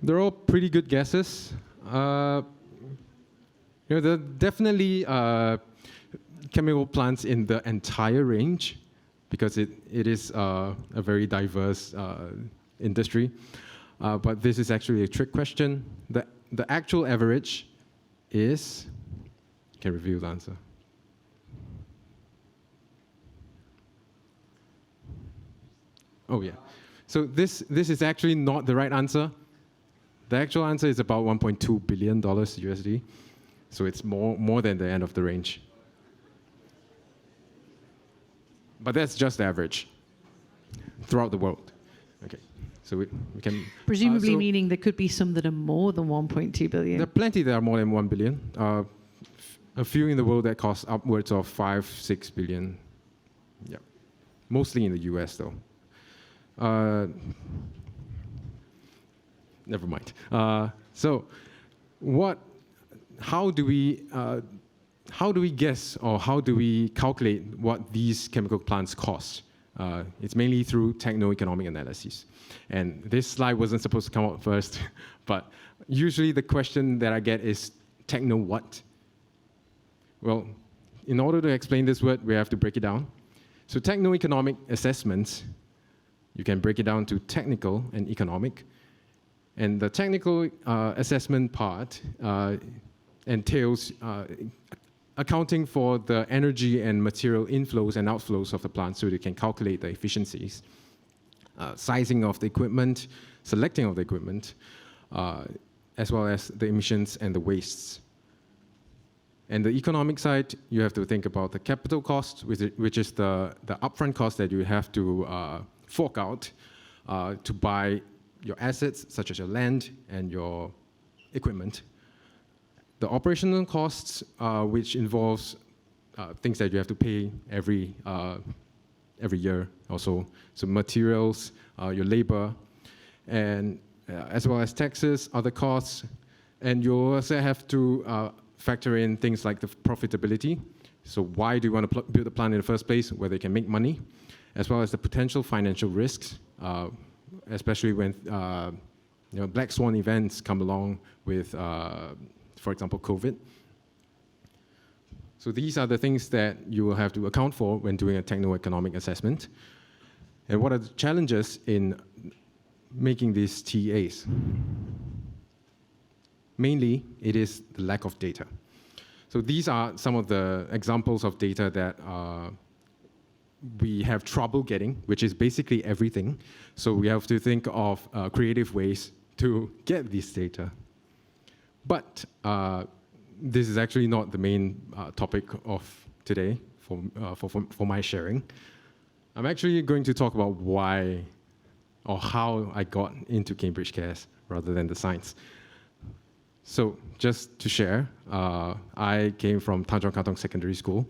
They're all pretty good guesses. There are definitely chemical plants in the entire range because it is a very diverse industry. But this is actually a trick question. The actual average is, can reveal the answer. Oh yeah. So this is actually not the right answer. The actual answer is about $1.2 billion USD. So it's more than the end of the range. But that's just average throughout the world. Okay, so we can... Presumably meaning there could be some that are more than 1.2 billion. There are plenty that are more than 1 billion. A few in the world that cost upwards of 5-6 billion. Yeah, mostly in the US though. Never mind. So, how do we guess or how do we calculate what these chemical plants cost? It's mainly through techno-economic analysis. And this slide wasn't supposed to come out first, but usually the question that I get is techno what? Well, in order to explain this word, we have to break it down. So techno-economic assessments, you can break it down to technical and economic. And the technical assessment part entails accounting for the energy and material inflows and outflows of the plant so they can calculate the efficiencies, sizing of the equipment, selecting of the equipment, as well as the emissions and the wastes. And the economic side, you have to think about the capital cost, which is the upfront cost that you have to fork out to buy your assets, such as your land and your equipment. The operational costs, which involves things that you have to pay every year or so. So materials, your labor, and as well as taxes, other costs. And you also have to factor in things like the profitability. So why do you want to build a plant in the first place where they can make money, as well as the potential financial risks, especially when black swan events come along with, for example, COVID. So these are the things that you will have to account for when doing a techno-economic assessment. And what are the challenges in making these TEAs? Mainly, it is the lack of data. So these are some of the examples of data that we have trouble getting, which is basically everything. So we have to think of creative ways to get this data. But this is actually not the main topic of today for my sharing. I'm actually going to talk about why or how I got into Cambridge Cares rather than the science. So just to share, I came from Tanjong Katong Secondary School,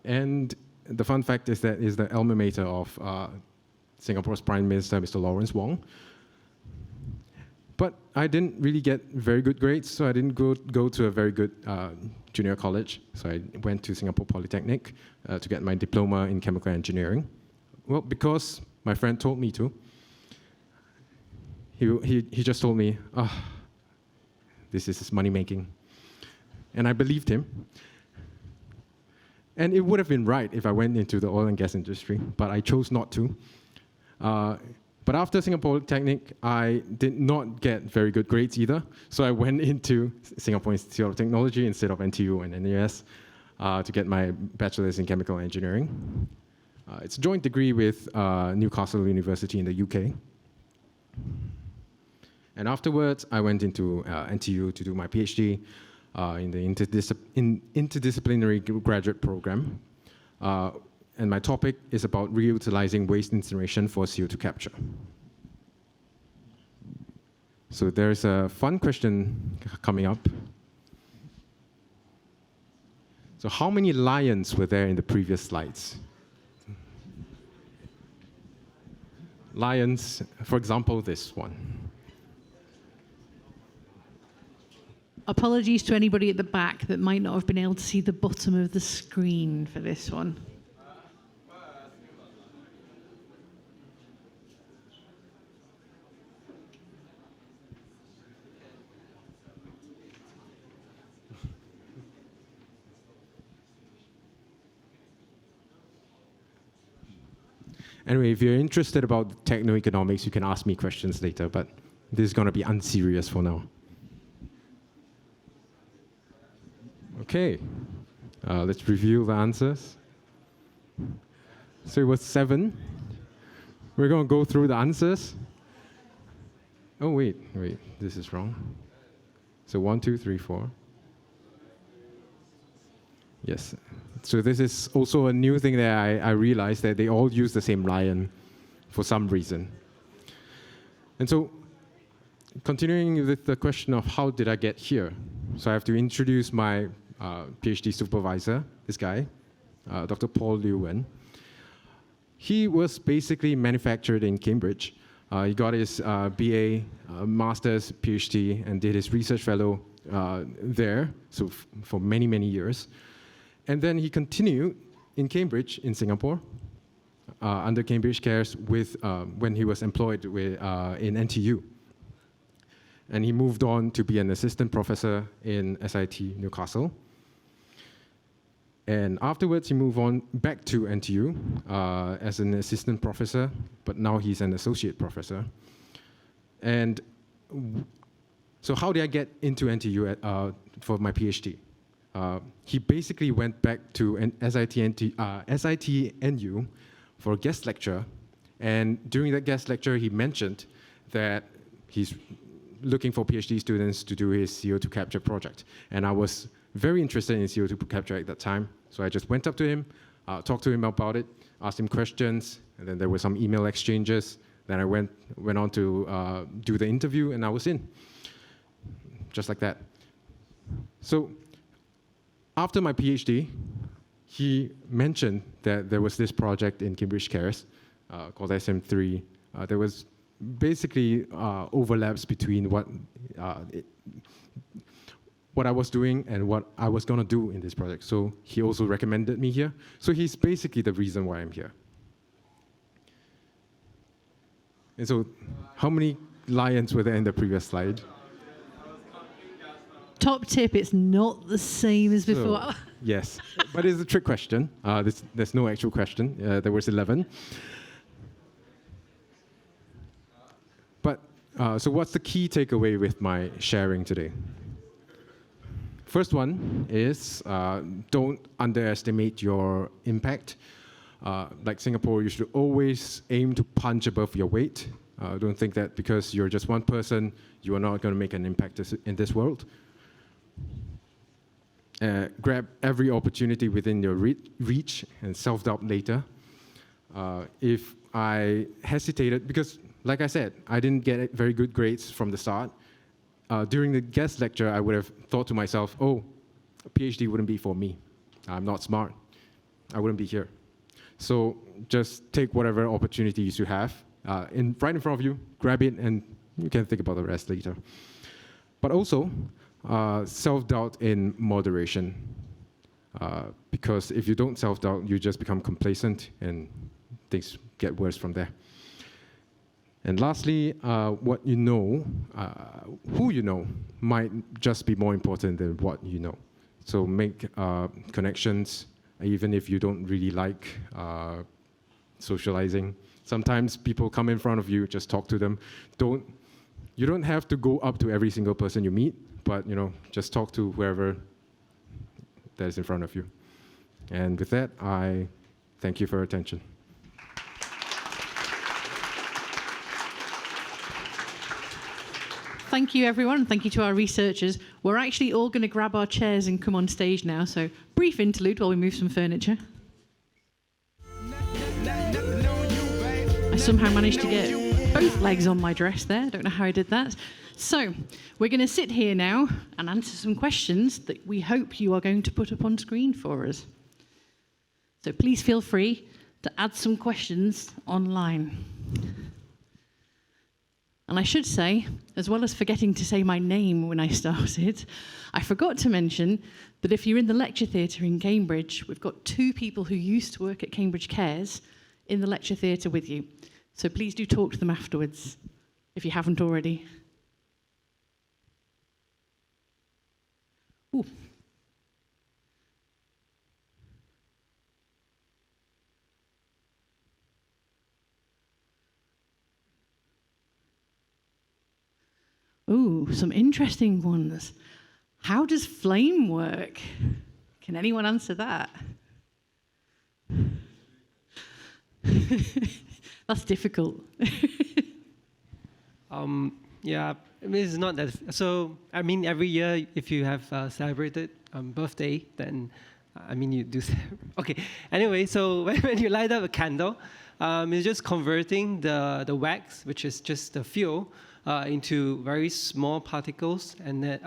and the fun fact is that is the alma mater of Singapore's Prime Minister, Mr. Lawrence Wong. But I didn't really get very good grades, so I didn't go to a very good junior college. So I went to Singapore Polytechnic to get my diploma in chemical engineering. Well, because my friend told me to. He just told me, this is money making. And I believed him. And it would have been right if I went into the oil and gas industry, but I chose not to. But after Singapore Polytechnic, I did not get very good grades either. So I went into Singapore Institute of Technology instead of NTU and NAS to get my bachelor's in chemical engineering. It's a joint degree with Newcastle University in the UK. And afterwards, I went into NTU to do my PhD in the interdisciplinary graduate program. And my topic is about reutilizing waste incineration for CO2 capture. So there's a fun question coming up. So how many lions were there in the previous slides? Lions, for example, this one. Apologies to anybody at the back that might not have been able to see the bottom of the screen for this one. Anyway, if you're interested about techno-economics, you can ask me questions later, but this is going to be unserious for now. Okay, let's review the answers. So it was 7. We're going to go through the answers. Oh, wait, this is wrong. So 1, 2, 3, 4. Yes. So this is also a new thing that I realized, that they all use the same lion for some reason. And so continuing with the question of how did I get here? So I have to introduce my PhD supervisor, this guy, Dr. Paul Liu Wen. He was basically manufactured in Cambridge. He got his BA, master's, PhD, and did his research fellow there, so for many, many years. And then he continued in Cambridge, in Singapore, under Cambridge Cares with, when he was employed with, in NTU. And he moved on to be an assistant professor in SIT Newcastle. And afterwards, he moved on back to NTU as an assistant professor, but now he's an associate professor. And so how did I get into NTU for my PhD? He basically went back to SIT-NU for a guest lecture. And during that guest lecture, he mentioned that he's looking for PhD students to do his CO2 capture project. And I was very interested in CO2 capture at that time. So I just went up to him, talked to him about it, asked him questions, and then there were some email exchanges. Then I went on to do the interview, and I was in, just like that. So after my PhD, he mentioned that there was this project in Cambridge Cares called SM3. There was basically overlaps between what I was doing and what I was going to do in this project. So he also recommended me here. So he's basically the reason why I'm here. And so how many lions were there in the previous slide? Top tip, it's not the same as before. So, yes, but it's a trick question. There's no actual question. There was 11. But, so what's the key takeaway with my sharing today? First one is don't underestimate your impact. Like Singapore, you should always aim to punch above your weight. Don't think that because you're just one person, you are not going to make an impact in this world. Grab every opportunity within your reach and self-doubt later. If I hesitated, because like I said, I didn't get very good grades from the start. During the guest lecture, I would have thought to myself, oh, a PhD wouldn't be for me. I'm not smart. I wouldn't be here. So just take whatever opportunities you have right in front of you, grab it, and you can think about the rest later. But also, self-doubt in moderation. Because if you don't self-doubt, you just become complacent and things get worse from there. And lastly, what you know, who you know, might just be more important than what you know. So make connections, even if you don't really like socializing. Sometimes people come in front of you, just talk to them. You don't have to go up to every single person you meet, but just talk to whoever that is in front of you. And with that, I thank you for your attention. Thank you, everyone. Thank you to our researchers. We're actually all going to grab our chairs and come on stage now. So brief interlude while we move some furniture. I somehow managed to get both legs on my dress there. Don't know how I did that. So we're going to sit here now and answer some questions that we hope you are going to put up on screen for us. So please feel free to add some questions online. And I should say, as well as forgetting to say my name when I started, I forgot to mention that if you're in the lecture theatre in Cambridge, we've got 2 people who used to work at Cambridge Cares in the lecture theatre with you. So please do talk to them afterwards, if you haven't already. Ooh. Ooh, some interesting ones. How does flame work? Can anyone answer that? That's difficult. Yeah, I mean, it's not that. So, I mean, every year, if you have celebrated birthday, then, you do. Okay. Anyway, so when you light up a candle, it's just converting the wax, which is just the fuel, into very small particles and then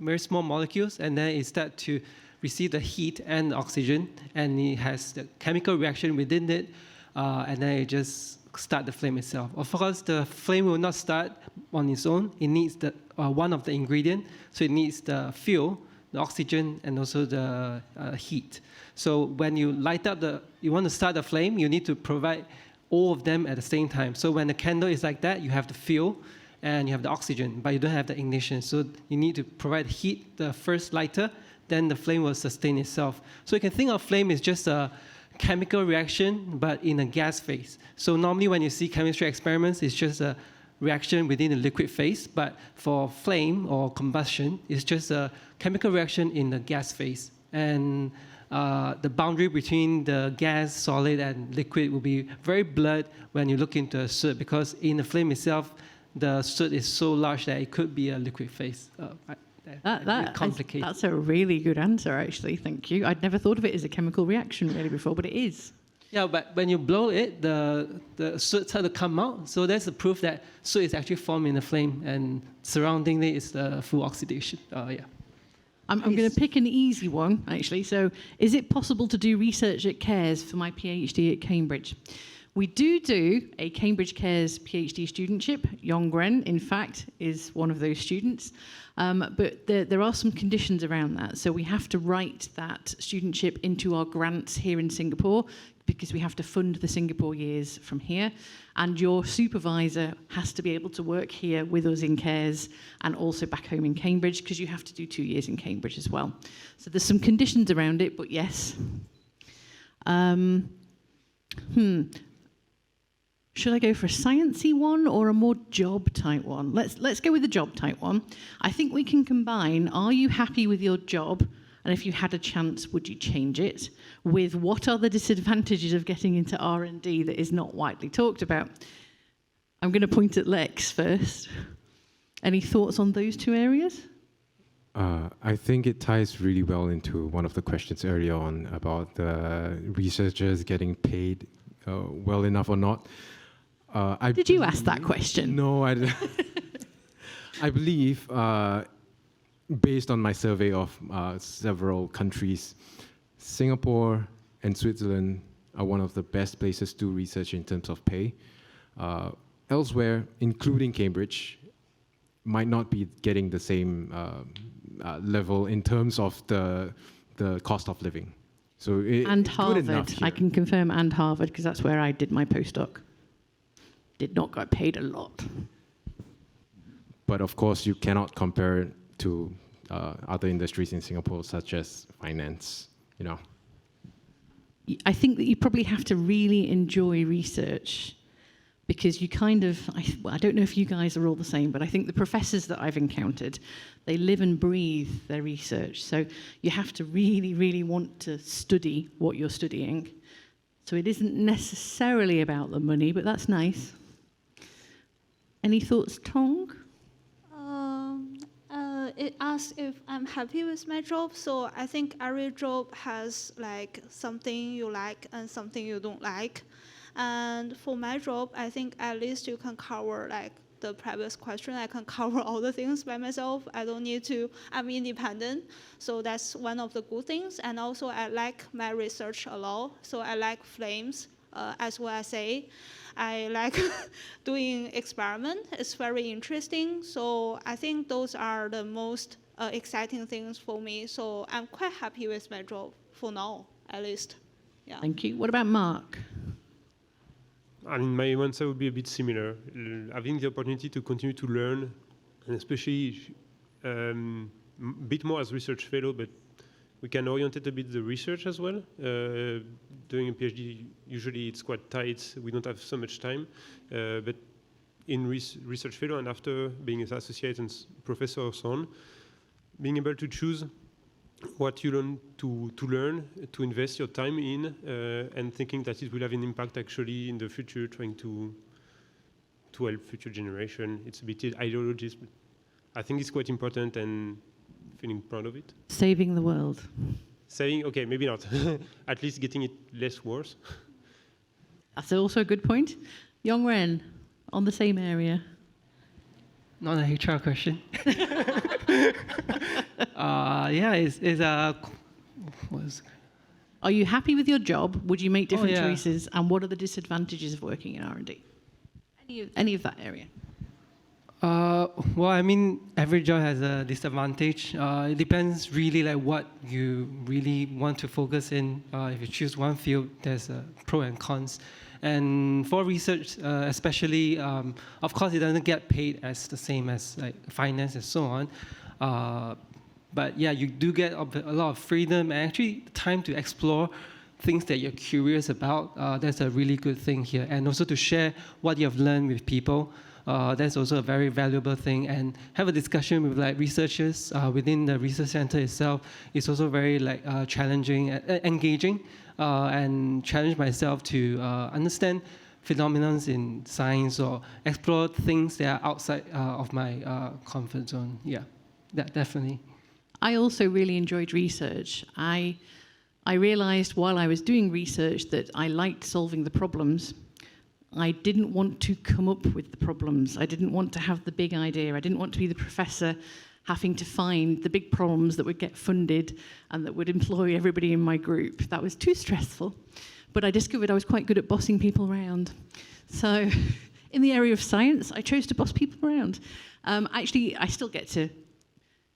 very small molecules, and then it starts to receive the heat and oxygen, and it has the chemical reaction within it, and then it just start the flame itself. Of course, the flame will not start on its own. It needs the one of the ingredients, so it needs the fuel, the oxygen, and also the heat. So when you light up you want to start the flame, you need to provide all of them at the same time. So when the candle is like that, you have the fuel and you have the oxygen, but you don't have the ignition. So you need to provide heat, the first lighter, then the flame will sustain itself. So you can think of flame as just a chemical reaction, but in a gas phase. So normally when you see chemistry experiments, it's just a reaction within the liquid phase, but for flame or combustion, it's just a chemical reaction in the gas phase. And the boundary between the gas, solid, and liquid will be very blurred when you look into a soot, because in the flame itself, the soot is so large that it could be a liquid phase. That's a really good answer, actually. Thank you. I'd never thought of it as a chemical reaction really before, but it is. Yeah, but when you blow it, the soot starts to come out. So that's the proof that soot is actually formed in the flame, and surrounding it is the full oxidation. Yeah. I'm going to pick an easy one, actually. So is it possible to do research at Cares for my PhD at Cambridge? We do a Cambridge Cares PhD studentship. Yongren, in fact, is one of those students. But there are some conditions around that. So we have to write that studentship into our grants here in Singapore, because we have to fund the Singapore years from here. And your supervisor has to be able to work here with us in Cares and also back home in Cambridge, because you have to do 2 years in Cambridge as well. So there's some conditions around it, but yes. Should I go for a sciencey one or a more job type one? Let's go with the job type one. I think we can combine, are you happy with your job? And if you had a chance, would you change it? With what are the disadvantages of getting into R&D that is not widely talked about? I'm going to point at Lex first. Any thoughts on those 2 areas? I think it ties really well into one of the questions earlier on about the researchers getting paid well enough or not. Did you ask that question? No, I didn't. I believe, based on my survey of several countries, Singapore and Switzerland are one of the best places to research in terms of pay. Elsewhere, including Cambridge, might not be getting the same level in terms of the cost of living. So And it's good enough Harvard, I here. can confirm, and Harvard, because that's where I did my postdoc. Did not get paid a lot. But of course, you cannot compare it to other industries in Singapore, such as finance, you know. I think that you probably have to really enjoy research, because you kind of, I don't know if you guys are all the same, but I think the professors that I've encountered, they live and breathe their research. So you have to really, really want to study what you're studying. So it isn't necessarily about the money, but that's nice. Any thoughts, Tong? It asks if I'm happy with my job. So I think every job has like something you like and something you don't like. And for my job, I think at least you can cover like the previous question. I can cover all the things by myself. I don't need to, I'm independent. So that's one of the good things. And also I like my research a lot. So I like flames, as well as I like doing experiment. It's very interesting. So I think those are the most exciting things for me. So I'm quite happy with my job for now, at least. Yeah. Thank you. What about Mark? I mean, my answer would be a bit similar. Having the opportunity to continue to learn, and especially a bit more as research fellow, but we can orient it a bit the research as well. Doing a PhD, usually it's quite tight. We don't have so much time. But in research fellow and after being an associate and professor or so on, being able to choose what you learn to learn, to invest your time in, and thinking that it will have an impact actually in the future, trying to help future generation. It's a bit ideologist, but I think it's quite important and feeling proud of it. Saving the world. Saying, okay, maybe not. At least getting it less worse. That's also a good point. Yong Ren, on the same area. Not an HR question. Yeah, Are you happy with your job? Would you make different yeah. choices? And what are the disadvantages of working in R&D? Any of that area? Well, I mean, every job has a disadvantage. It depends really like what you really want to focus in. If you choose one field, there's pro and cons. And for research, especially, of course, it doesn't get paid as the same as like finance and so on. But yeah, you do get a lot of freedom and actually time to explore things that you're curious about. That's a really good thing here. And also to share what you have learned with people. That's also a very valuable thing. And have a discussion with like researchers within the research center itself is also very like challenging, engaging, and challenge myself to understand phenomena in science or explore things that are outside of my comfort zone. Yeah, that definitely. I also really enjoyed research. I realized while I was doing research that I liked solving the problems. I didn't want to come up with the problems. I didn't want to have the big idea. I didn't want to be the professor having to find the big problems that would get funded and that would employ everybody in my group. That was too stressful. But I discovered I was quite good at bossing people around. So in the area of science, I chose to boss people around. Actually, I still get to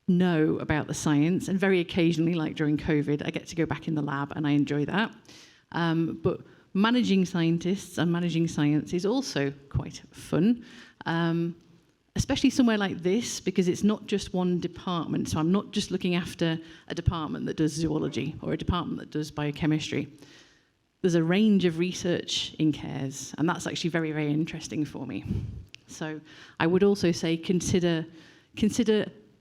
know about the science, and very occasionally, like during COVID, I get to go back in the lab, and I enjoy that. But managing scientists and managing science is also quite fun, especially somewhere like this, because it's not just one department. So I'm not just looking after a department that does zoology or a department that does biochemistry. There's a range of research in CARES, and that's actually very, very interesting for me. So I would also say consider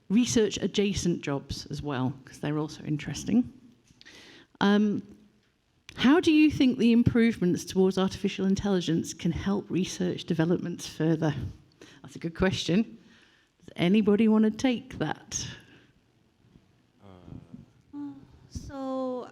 research adjacent jobs as well, because they're also interesting. How do you think the improvements towards artificial intelligence can help research developments further? That's a good question. Does anybody want to take that? So,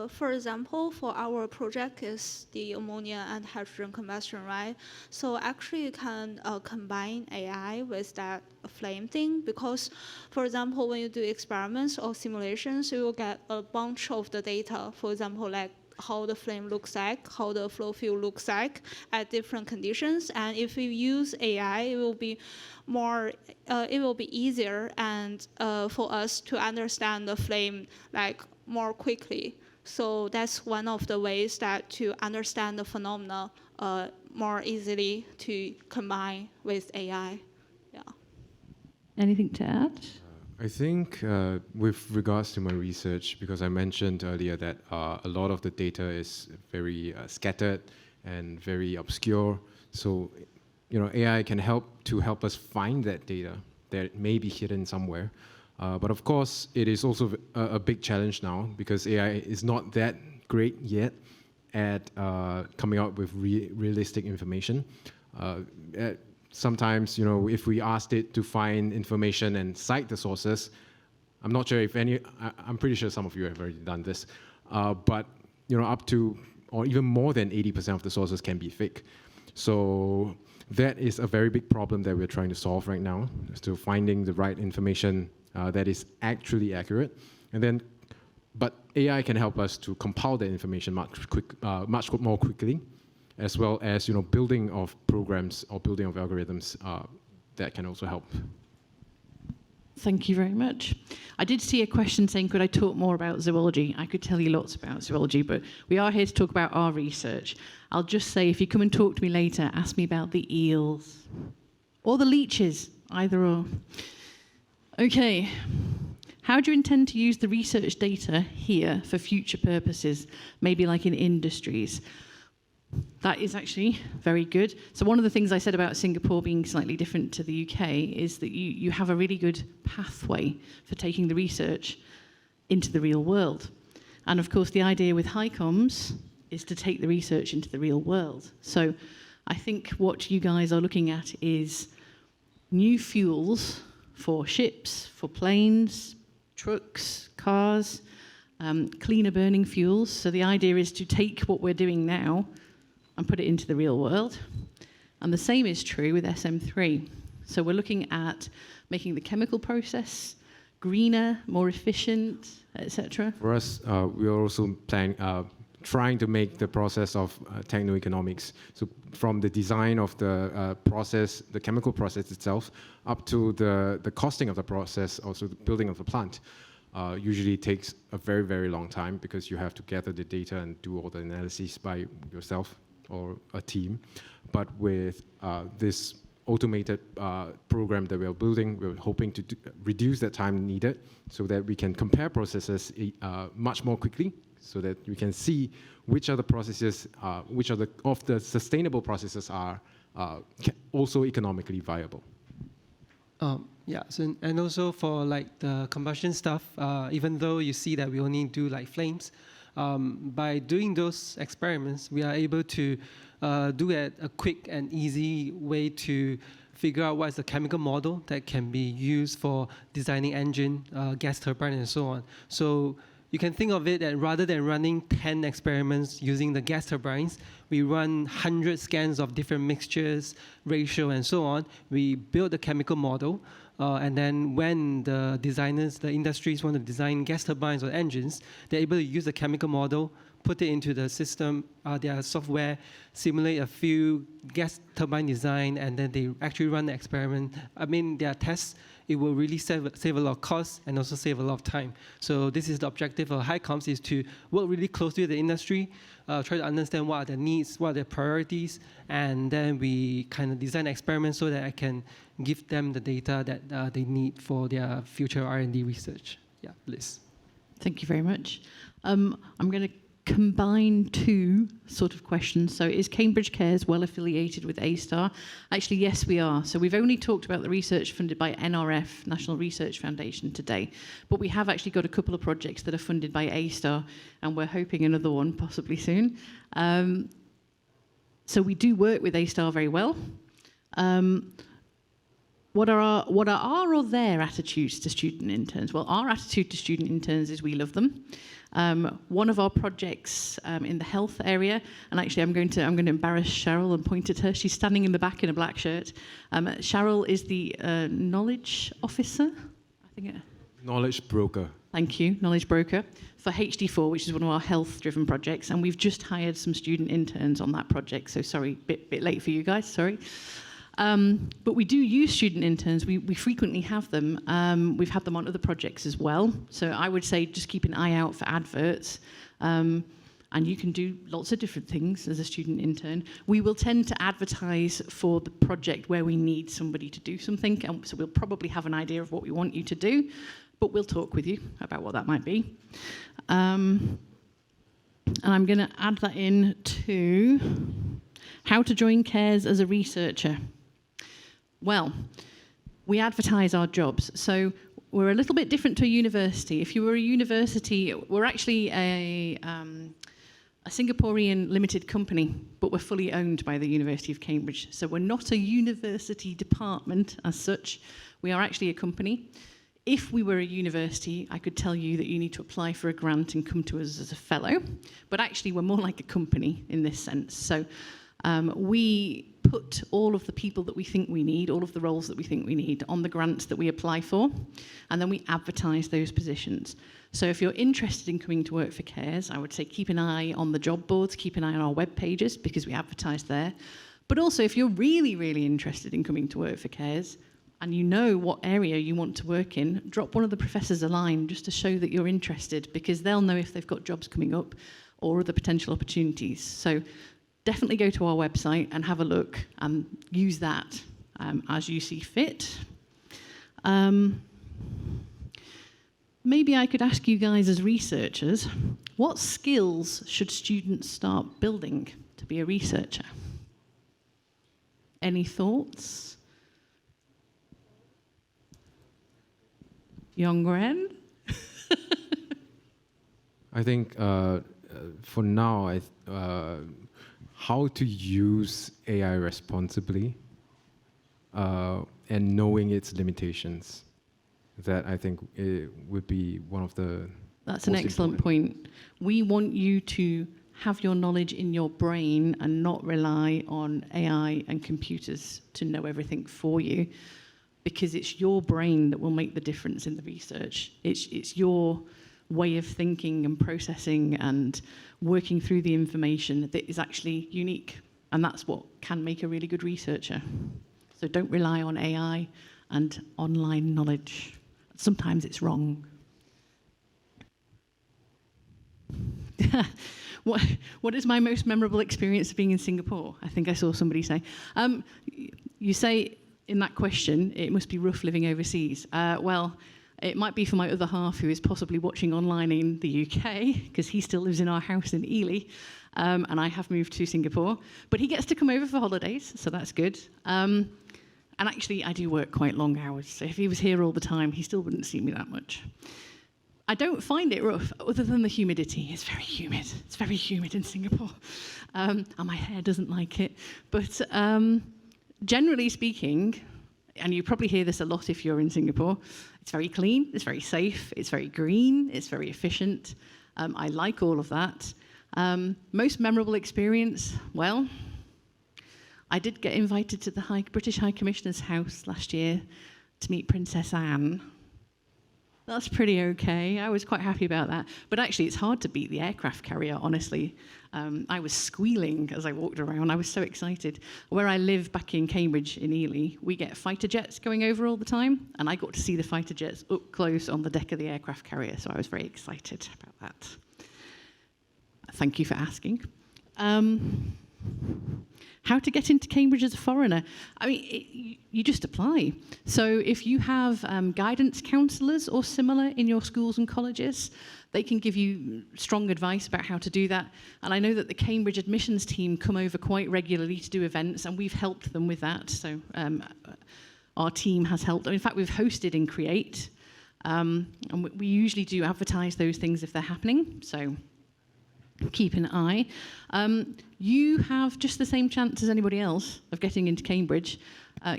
for example, for our project is the ammonia and hydrogen combustion, right? So actually you can combine AI with that flame thing, because, for example, when you do experiments or simulations, you will get a bunch of the data. For example, like how the flame looks like, how the flow field looks like at different conditions. And if we use AI, it will be easier and for us to understand the flame like more quickly. So that's one of the ways that to understand the phenomena more easily to combine with AI. Yeah. Anything to add? I think with regards to my research, because I mentioned earlier that a lot of the data is very scattered and very obscure. So, AI can help us find that data that may be hidden somewhere. But of course, it is also a big challenge now because AI is not that great yet at coming out with realistic information. Sometimes, if we asked it to find information and cite the sources, I'm not sure if I'm pretty sure some of you have already done this, but, up to or even more than 80% of the sources can be fake. So that is a very big problem that we're trying to solve right now, is to finding the right information that is actually accurate. But AI can help us to compile that information much more quickly, as well as building of programs or building of algorithms that can also help. Thank you very much. I did see a question saying, could I talk more about zoology? I could tell you lots about zoology, but we are here to talk about our research. I'll just say, if you come and talk to me later, ask me about the eels or the leeches, either or. Okay. How do you intend to use the research data here for future purposes, maybe like in industries? That is actually very good. So one of the things I said about Singapore being slightly different to the UK is that you have a really good pathway for taking the research into the real world. And of course, the idea with HiComs is to take the research into the real world. So I think what you guys are looking at is new fuels for ships, for planes, trucks, cars, cleaner burning fuels. So the idea is to take what we're doing now and put it into the real world. And the same is true with SM3. So we're looking at making the chemical process greener, more efficient, etc. For us, we are also trying to make the process of techno-economics. So from the design of the process, the chemical process itself, up to the costing of the process, also the building of the plant, usually takes a very, very long time because you have to gather the data and do all the analyses by yourself or a team. But with this automated program that we're building, we're hoping to reduce the time needed so that we can compare processes much more quickly, so that we can see which are the processes, which are of the sustainable processes are also economically viable. Yeah, so, and also for like the combustion stuff, even though you see that we only do like flames, by doing those experiments, we are able to do it a quick and easy way to figure out what is the chemical model that can be used for designing engine, gas turbine, and so on. So you can think of it that rather than running 10 experiments using the gas turbines, we run 100 scans of different mixtures, ratio, and so on. We build a chemical model, and then when the designers, the industries want to design gas turbines or engines, they're able to use the chemical model, put it into the system, their software, simulate a few gas turbine design, and then they actually run the experiment. I mean, their tests, it will really save a lot of costs and also save a lot of time. So this is the objective of HiComs, is to work really closely with the industry, try to understand what are their needs, what are their priorities, and then we kind of design experiments so that I can give them the data that they need for their future R&D research. Yeah, Liz. Thank you very much. I'm going to combine two sort of questions. So is Cambridge Cares well affiliated with A-STAR? Actually, yes, we are. So we've only talked about the research funded by NRF, National Research Foundation, today. But we have actually got a couple of projects that are funded by A-STAR, and we're hoping another one possibly soon. So we do work with A-STAR very well. What are our or their attitudes to student interns? Well, our attitude to student interns is we love them. One of our projects in the health area, and actually I'm going to embarrass Cheryl and point at her. She's standing in the back in a black shirt. Cheryl is the knowledge officer, I think. Knowledge broker. thank you, knowledge broker, for HD4, which is one of our health-driven projects, and we've just hired some student interns on that project, so sorry, bit late for you guys, sorry. But we do use student interns. We frequently have them. We've had them on other projects as well. So I would say just keep an eye out for adverts. And you can do lots of different things as a student intern. We will tend to advertise for the project where we need somebody to do something. And so we'll probably have an idea of what we want you to do, but we'll talk with you about what that might be. And I'm going to add that in to how to join CARES as a researcher. Well, we advertise our jobs. So we're a little bit different to a university. If you were a university, we're actually a Singaporean limited company, but we're fully owned by the University of Cambridge. So we're not a university department as such. We are actually a company. If we were a university, I could tell you that you need to apply for a grant and come to us as a fellow. But actually, we're more like a company in this sense. So we put all of the people that we think we need, all of the roles that we think we need on the grants that we apply for, and then we advertise those positions. So if you're interested in coming to work for CARES, I would say keep an eye on the job boards, keep an eye on our web pages, because we advertise there. But also, if you're really, really interested in coming to work for CARES, and you know what area you want to work in, drop one of the professors a line just to show that you're interested, because they'll know if they've got jobs coming up or other potential opportunities. So definitely go to our website and have a look and use that as you see fit. Maybe I could ask you guys as researchers, what skills should students start building to be a researcher? Any thoughts? Young Ren? I think for now, how to use AI responsibly and knowing its limitations. That I think it would be one of the That's an excellent point. We want you to have your knowledge in your brain and not rely on AI and computers to know everything for you, because it's your brain that will make the difference in the research. It's your way of thinking and processing and working through the information that is actually unique, and that's what can make a really good researcher. So don't rely on AI and online knowledge. Sometimes it's wrong. What is my most memorable experience of being in Singapore? I think I saw somebody say. You say in that question, it must be rough living overseas. Well, it might be for my other half, who is possibly watching online in the UK, because he still lives in our house in Ely, and I have moved to Singapore. But he gets to come over for holidays, so that's good. And actually, I do work quite long hours, so if he was here all the time, he still wouldn't see me that much. I don't find it rough, other than the humidity. It's very humid. It's very humid in Singapore, and my hair doesn't like it. But generally speaking, and you probably hear this a lot if you're in Singapore, it's very clean, it's very safe, it's very green, it's very efficient. I like all of that. Most memorable experience, well, I did get invited to the British High Commissioner's house last year to meet Princess Anne. That's pretty okay. I was quite happy about that. But actually, it's hard to beat the aircraft carrier, honestly. I was squealing as I walked around. I was so excited. Where I live back in Cambridge, in Ely, we get fighter jets going over all the time, and I got to see the fighter jets up close on the deck of the aircraft carrier, so I was very excited about that. Thank you for asking. How to get into Cambridge as a foreigner? I mean, you just apply. So if you have guidance counsellors or similar in your schools and colleges, they can give you strong advice about how to do that. And I know that the Cambridge admissions team come over quite regularly to do events, and we've helped them with that. So our team has helped them. In fact, we've hosted in Create, and we usually do advertise those things if they're happening. So keep an eye. You have just the same chance as anybody else of getting into Cambridge.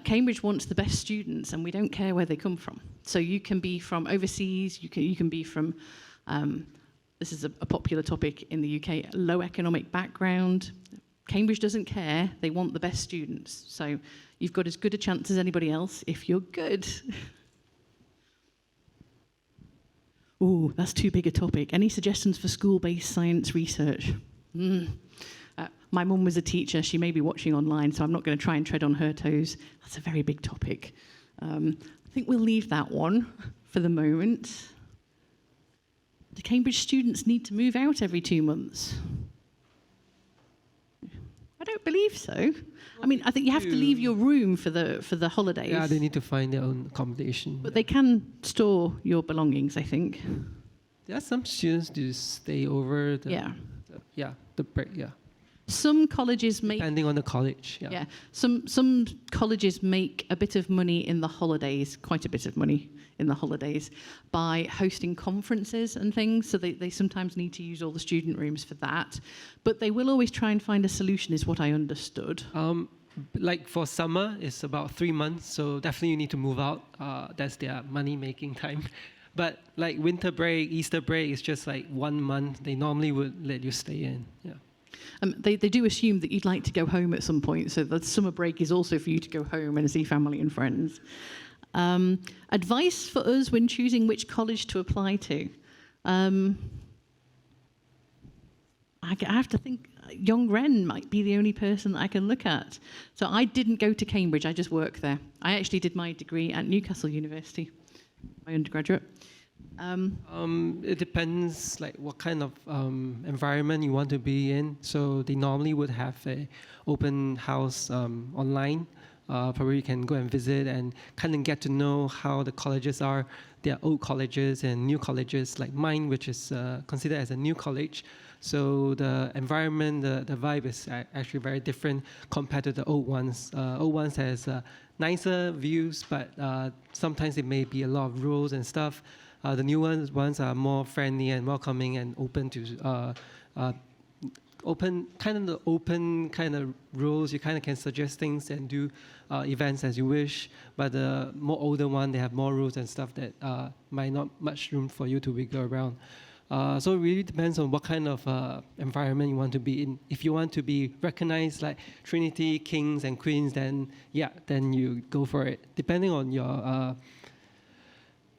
Cambridge wants the best students, and we don't care where they come from. So you can be from overseas, you can be from, this is a popular topic in the UK, low economic background. Cambridge doesn't care, they want the best students. So you've got as good a chance as anybody else if you're good. Ooh, that's too big a topic. Any suggestions for school-based science research? My mum was a teacher. She may be watching online, so I'm not going to try and tread on her toes. That's a very big topic. I think we'll leave that one for the moment. Do Cambridge students need to move out every 2 months? I don't believe so. I mean, I think you have to leave your room for the holidays. Yeah, they need to find their own accommodation. But they can store your belongings, I think. There are some students who stay over the break, Some colleges make... Depending on the college, Yeah. Some colleges make a bit of money in the holidays, quite a bit of money in the holidays, by hosting conferences and things. So they sometimes need to use all the student rooms for that. But they will always try and find a solution, is what I understood. Like for summer, it's about 3 months, so definitely you need to move out. That's their money-making time. But like winter break, Easter break, it's just like 1 month. They normally would let you stay in, They do assume that you'd like to go home at some point, so the summer break is also for you to go home and see family and friends. Advice for us when choosing which college to apply to. I have to think Young Ren might be the only person that I can look at. So I didn't go to Cambridge, I just work there. I actually did my degree at Newcastle University, my undergraduate. It depends like what kind of environment you want to be in. So they normally would have a open house online. Probably you can go and visit and kind of get to know how the colleges are. There are old colleges and new colleges like mine, which is considered as a new college. So the environment, the vibe is actually very different compared to the old ones. Old ones has nicer views, but sometimes it may be a lot of rules and stuff. The new ones are more friendly and welcoming and open to open kind of rules. You kind of can suggest things and do events as you wish. But the more older one, they have more rules and stuff that might not much room for you to wiggle around. So it really depends on what kind of environment you want to be in. If you want to be recognized like Trinity, Kings and Queens, then you go for it. Depending on your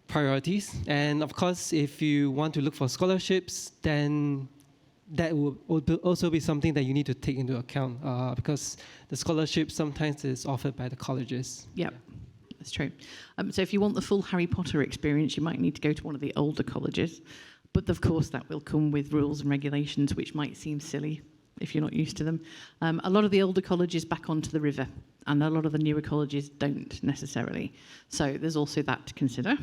priorities. And of course, if you want to look for scholarships, then that will also be something that you need to take into account because the scholarship sometimes is offered by the colleges. Yep, that's true. So if you want the full Harry Potter experience, you might need to go to one of the older colleges. But of course, that will come with rules and regulations, which might seem silly if you're not used to them. A lot of the older colleges back onto the river, and a lot of the newer colleges don't necessarily. So there's also that to consider.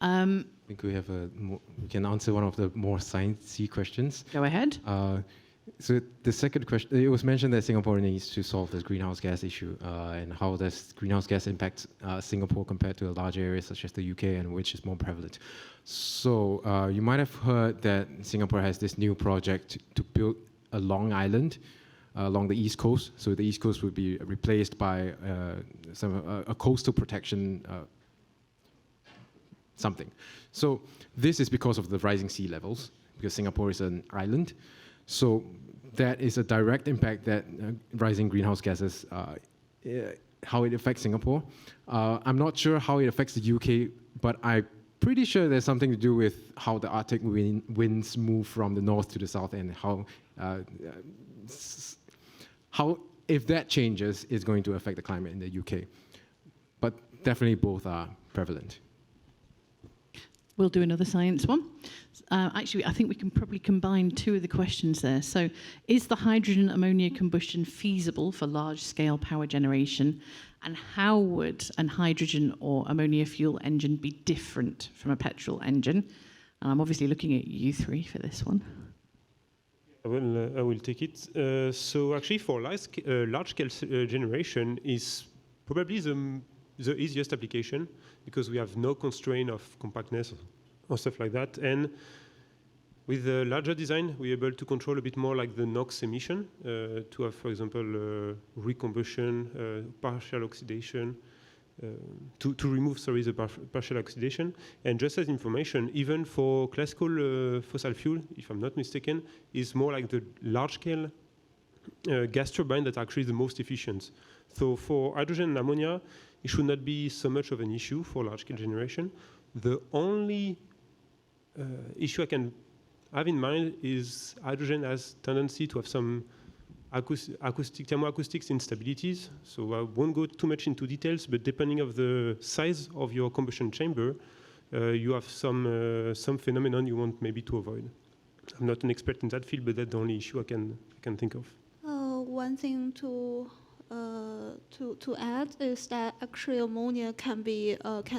I think we can answer one of the more sciencey questions. Go ahead. So the second question, it was mentioned that Singapore needs to solve this greenhouse gas issue, and how does greenhouse gas impact Singapore compared to a larger area such as the UK, and which is more prevalent. So you might have heard that Singapore has this new project to build a long island along the east coast. So the east coast would be replaced by a coastal protection something. So this is because of the rising sea levels, because Singapore is an island. So that is a direct impact that rising greenhouse gases, how it affects Singapore. I'm not sure how it affects the UK, but I'm pretty sure there's something to do with how the Arctic winds move from the north to the south, and how if that changes, is going to affect the climate in the UK. But definitely both are prevalent. We'll do another science one. Actually, I think we can probably combine two of the questions there. So, is the hydrogen ammonia combustion feasible for large-scale power generation? And how would an hydrogen or ammonia fuel engine be different from a petrol engine? And I'm obviously looking at you three for this one. I will take it. So actually, for large-scale generation is probably the easiest application, because we have no constraint of compactness or stuff like that. And with the larger design, we're able to control a bit more like the NOx emission, to have, for example, recombustion, partial oxidation, to remove, the partial oxidation. And just as information, even for classical fossil fuel, if I'm not mistaken, is more like the large-scale gas turbine that are actually the most efficient. So for hydrogen and ammonia, it should not be so much of an issue for large-scale generation. The only issue I can have in mind is hydrogen has tendency to have some thermoacoustics instabilities. So I won't go too much into details, but depending of the size of your combustion chamber, you have some phenomenon you want maybe to avoid. I'm not an expert in that field, but that's the only issue I can think of. One thing to add is that actually ammonia can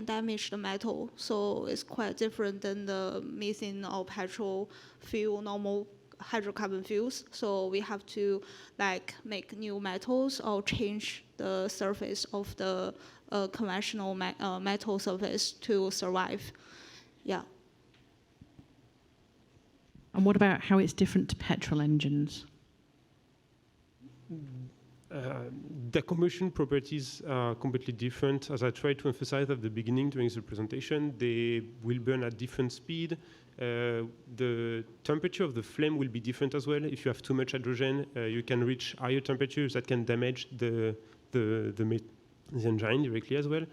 damage the metal, so it's quite different than the methane or petrol fuel, normal hydrocarbon fuels. So we have to make new metals or change the surface of the conventional metal surface to survive. Yeah. And what about how it's different to petrol engines? The combustion properties are completely different. As I tried to emphasize at the beginning during the presentation, they will burn at different speed. The temperature of the flame will be different as well. If you have too much hydrogen, you can reach higher temperatures that can damage the engine directly as well.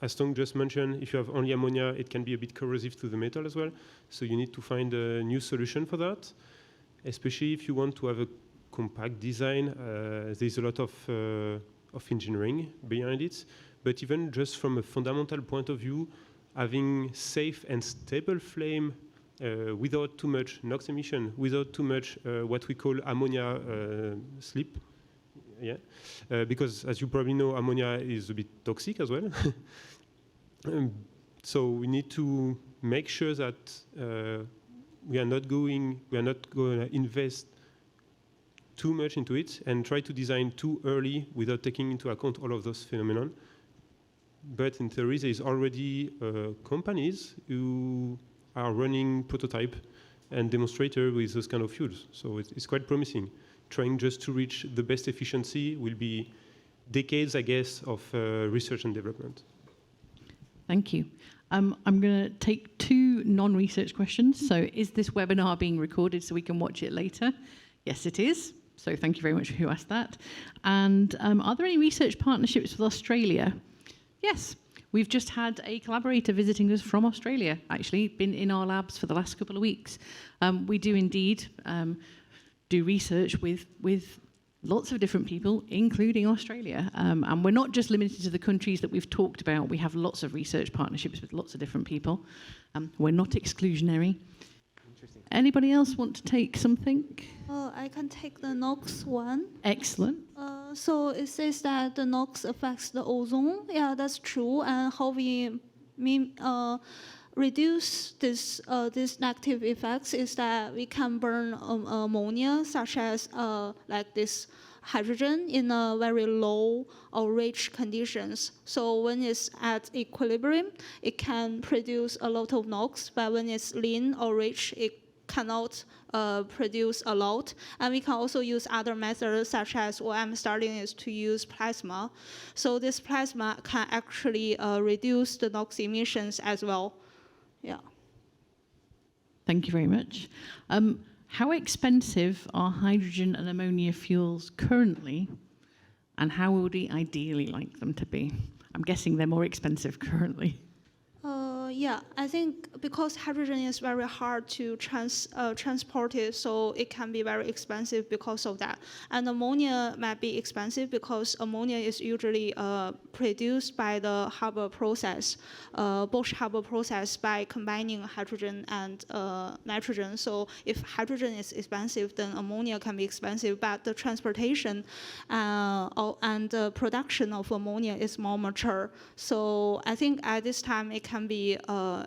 As Tong just mentioned, if you have only ammonia, it can be a bit corrosive to the metal as well. So you need to find a new solution for that, especially if you want to have a compact design. There's a lot of engineering behind it, but even just from a fundamental point of view, having safe and stable flame without too much NOx emission, without too much what we call ammonia slip, because as you probably know, ammonia is a bit toxic as well. So we need to make sure that we are not going to invest too much into it and try to design too early without taking into account all of those phenomena. But in theory, there is already companies who are running prototype and demonstrator with those kind of fuels. So it's quite promising. Trying just to reach the best efficiency will be decades, I guess, of research and development. Thank you. I'm going to take two non-research questions. So is this webinar being recorded so we can watch it later? Yes, it is. So thank you very much for who asked that. And are there any research partnerships with Australia? Yes. We've just had a collaborator visiting us from Australia, actually, been in our labs for the last couple of weeks. We do indeed do research with lots of different people, including Australia. And we're not just limited to the countries that we've talked about. We have lots of research partnerships with lots of different people. We're not exclusionary. Anybody else want to take something? I can take the NOx one. Excellent. So it says that the NOx affects the ozone. Yeah, that's true. And how we reduce these negative effects is that we can burn ammonia, such as like this hydrogen, in a very low or rich conditions. So when it's at equilibrium, it can produce a lot of NOx, but when it's lean or rich, it cannot produce a lot. And we can also use other methods, such as what I'm starting is to use plasma. So this plasma can actually reduce the NOx emissions as well. Yeah. Thank you very much. How expensive are hydrogen and ammonia fuels currently, and how would we ideally like them to be? I'm guessing they're more expensive currently. Yeah, I think because hydrogen is very hard to transport it, so it can be very expensive because of that. And ammonia might be expensive because ammonia is usually produced by the Haber process, Bosch-Haber process, by combining hydrogen and nitrogen. So if hydrogen is expensive, then ammonia can be expensive, but the transportation and the production of ammonia is more mature. So I think at this time it can be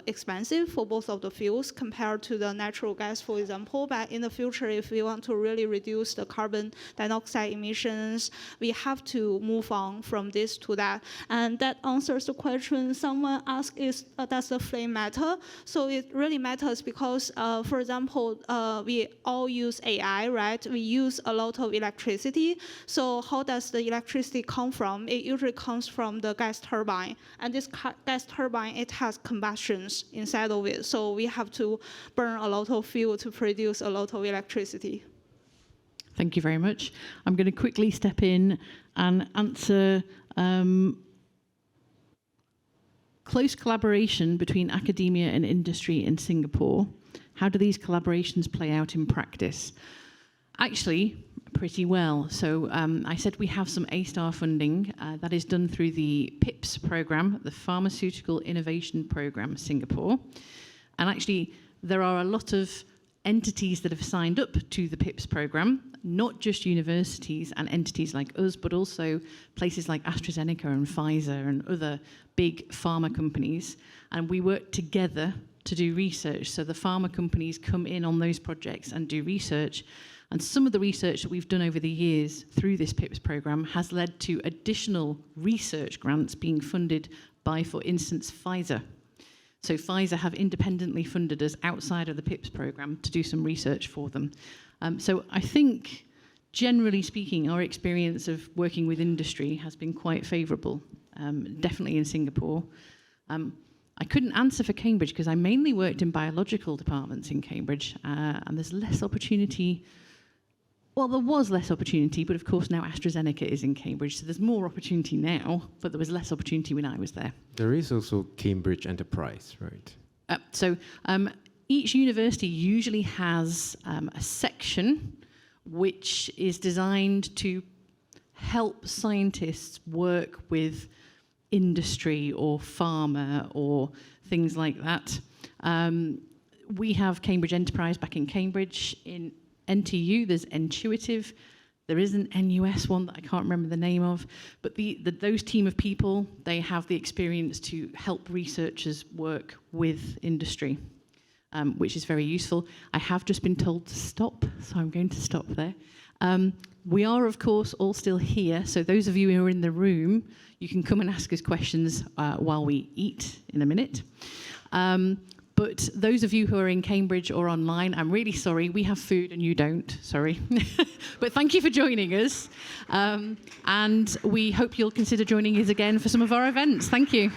expensive for both of the fuels compared to the natural gas, for example. But in the future, if we want to really reduce the carbon dioxide emissions, we have to move on from this to that. And that answers the question someone asked, does the flame matter? So it really matters because, for example, we all use AI, right? We use a lot of electricity. So how does the electricity come from? It usually comes from the gas turbine. And this gas turbine, it has combustions inside of it. So we have to burn a lot of fuel to produce a lot of electricity. Thank you very much. I'm going to quickly step in and answer close collaboration between academia and industry in Singapore. How do these collaborations play out in practice? Actually, pretty well. So I said we have some A-star funding that is done through the PIPS program, the Pharmaceutical Innovation Program Singapore. And actually, there are a lot of entities that have signed up to the PIPS program, not just universities and entities like us, but also places like AstraZeneca and Pfizer and other big pharma companies. And we work together to do research. So the pharma companies come in on those projects and do research. And some of the research that we've done over the years through this PIPS program has led to additional research grants being funded by, for instance, Pfizer. So Pfizer have independently funded us outside of the PIPS program to do some research for them. So I think, generally speaking, our experience of working with industry has been quite favourable, definitely in Singapore. I couldn't answer for Cambridge because I mainly worked in biological departments in Cambridge, and there's less opportunity. Well, there was less opportunity, but of course now AstraZeneca is in Cambridge, so there's more opportunity now, but there was less opportunity when I was there. There is also Cambridge Enterprise, right? So each university usually has a section which is designed to help scientists work with industry or pharma or things like that. We have Cambridge Enterprise back in Cambridge. In NTU, there's Intuitive. There is an NUS one that I can't remember the name of. But those team of people, they have the experience to help researchers work with industry, which is very useful. I have just been told to stop, so I'm going to stop there. We are, of course, all still here. So those of you who are in the room, you can come and ask us questions while we eat in a minute. But those of you who are in Cambridge or online, I'm really sorry. We have food and you don't. Sorry. But thank you for joining us. And we hope you'll consider joining us again for some of our events. Thank you.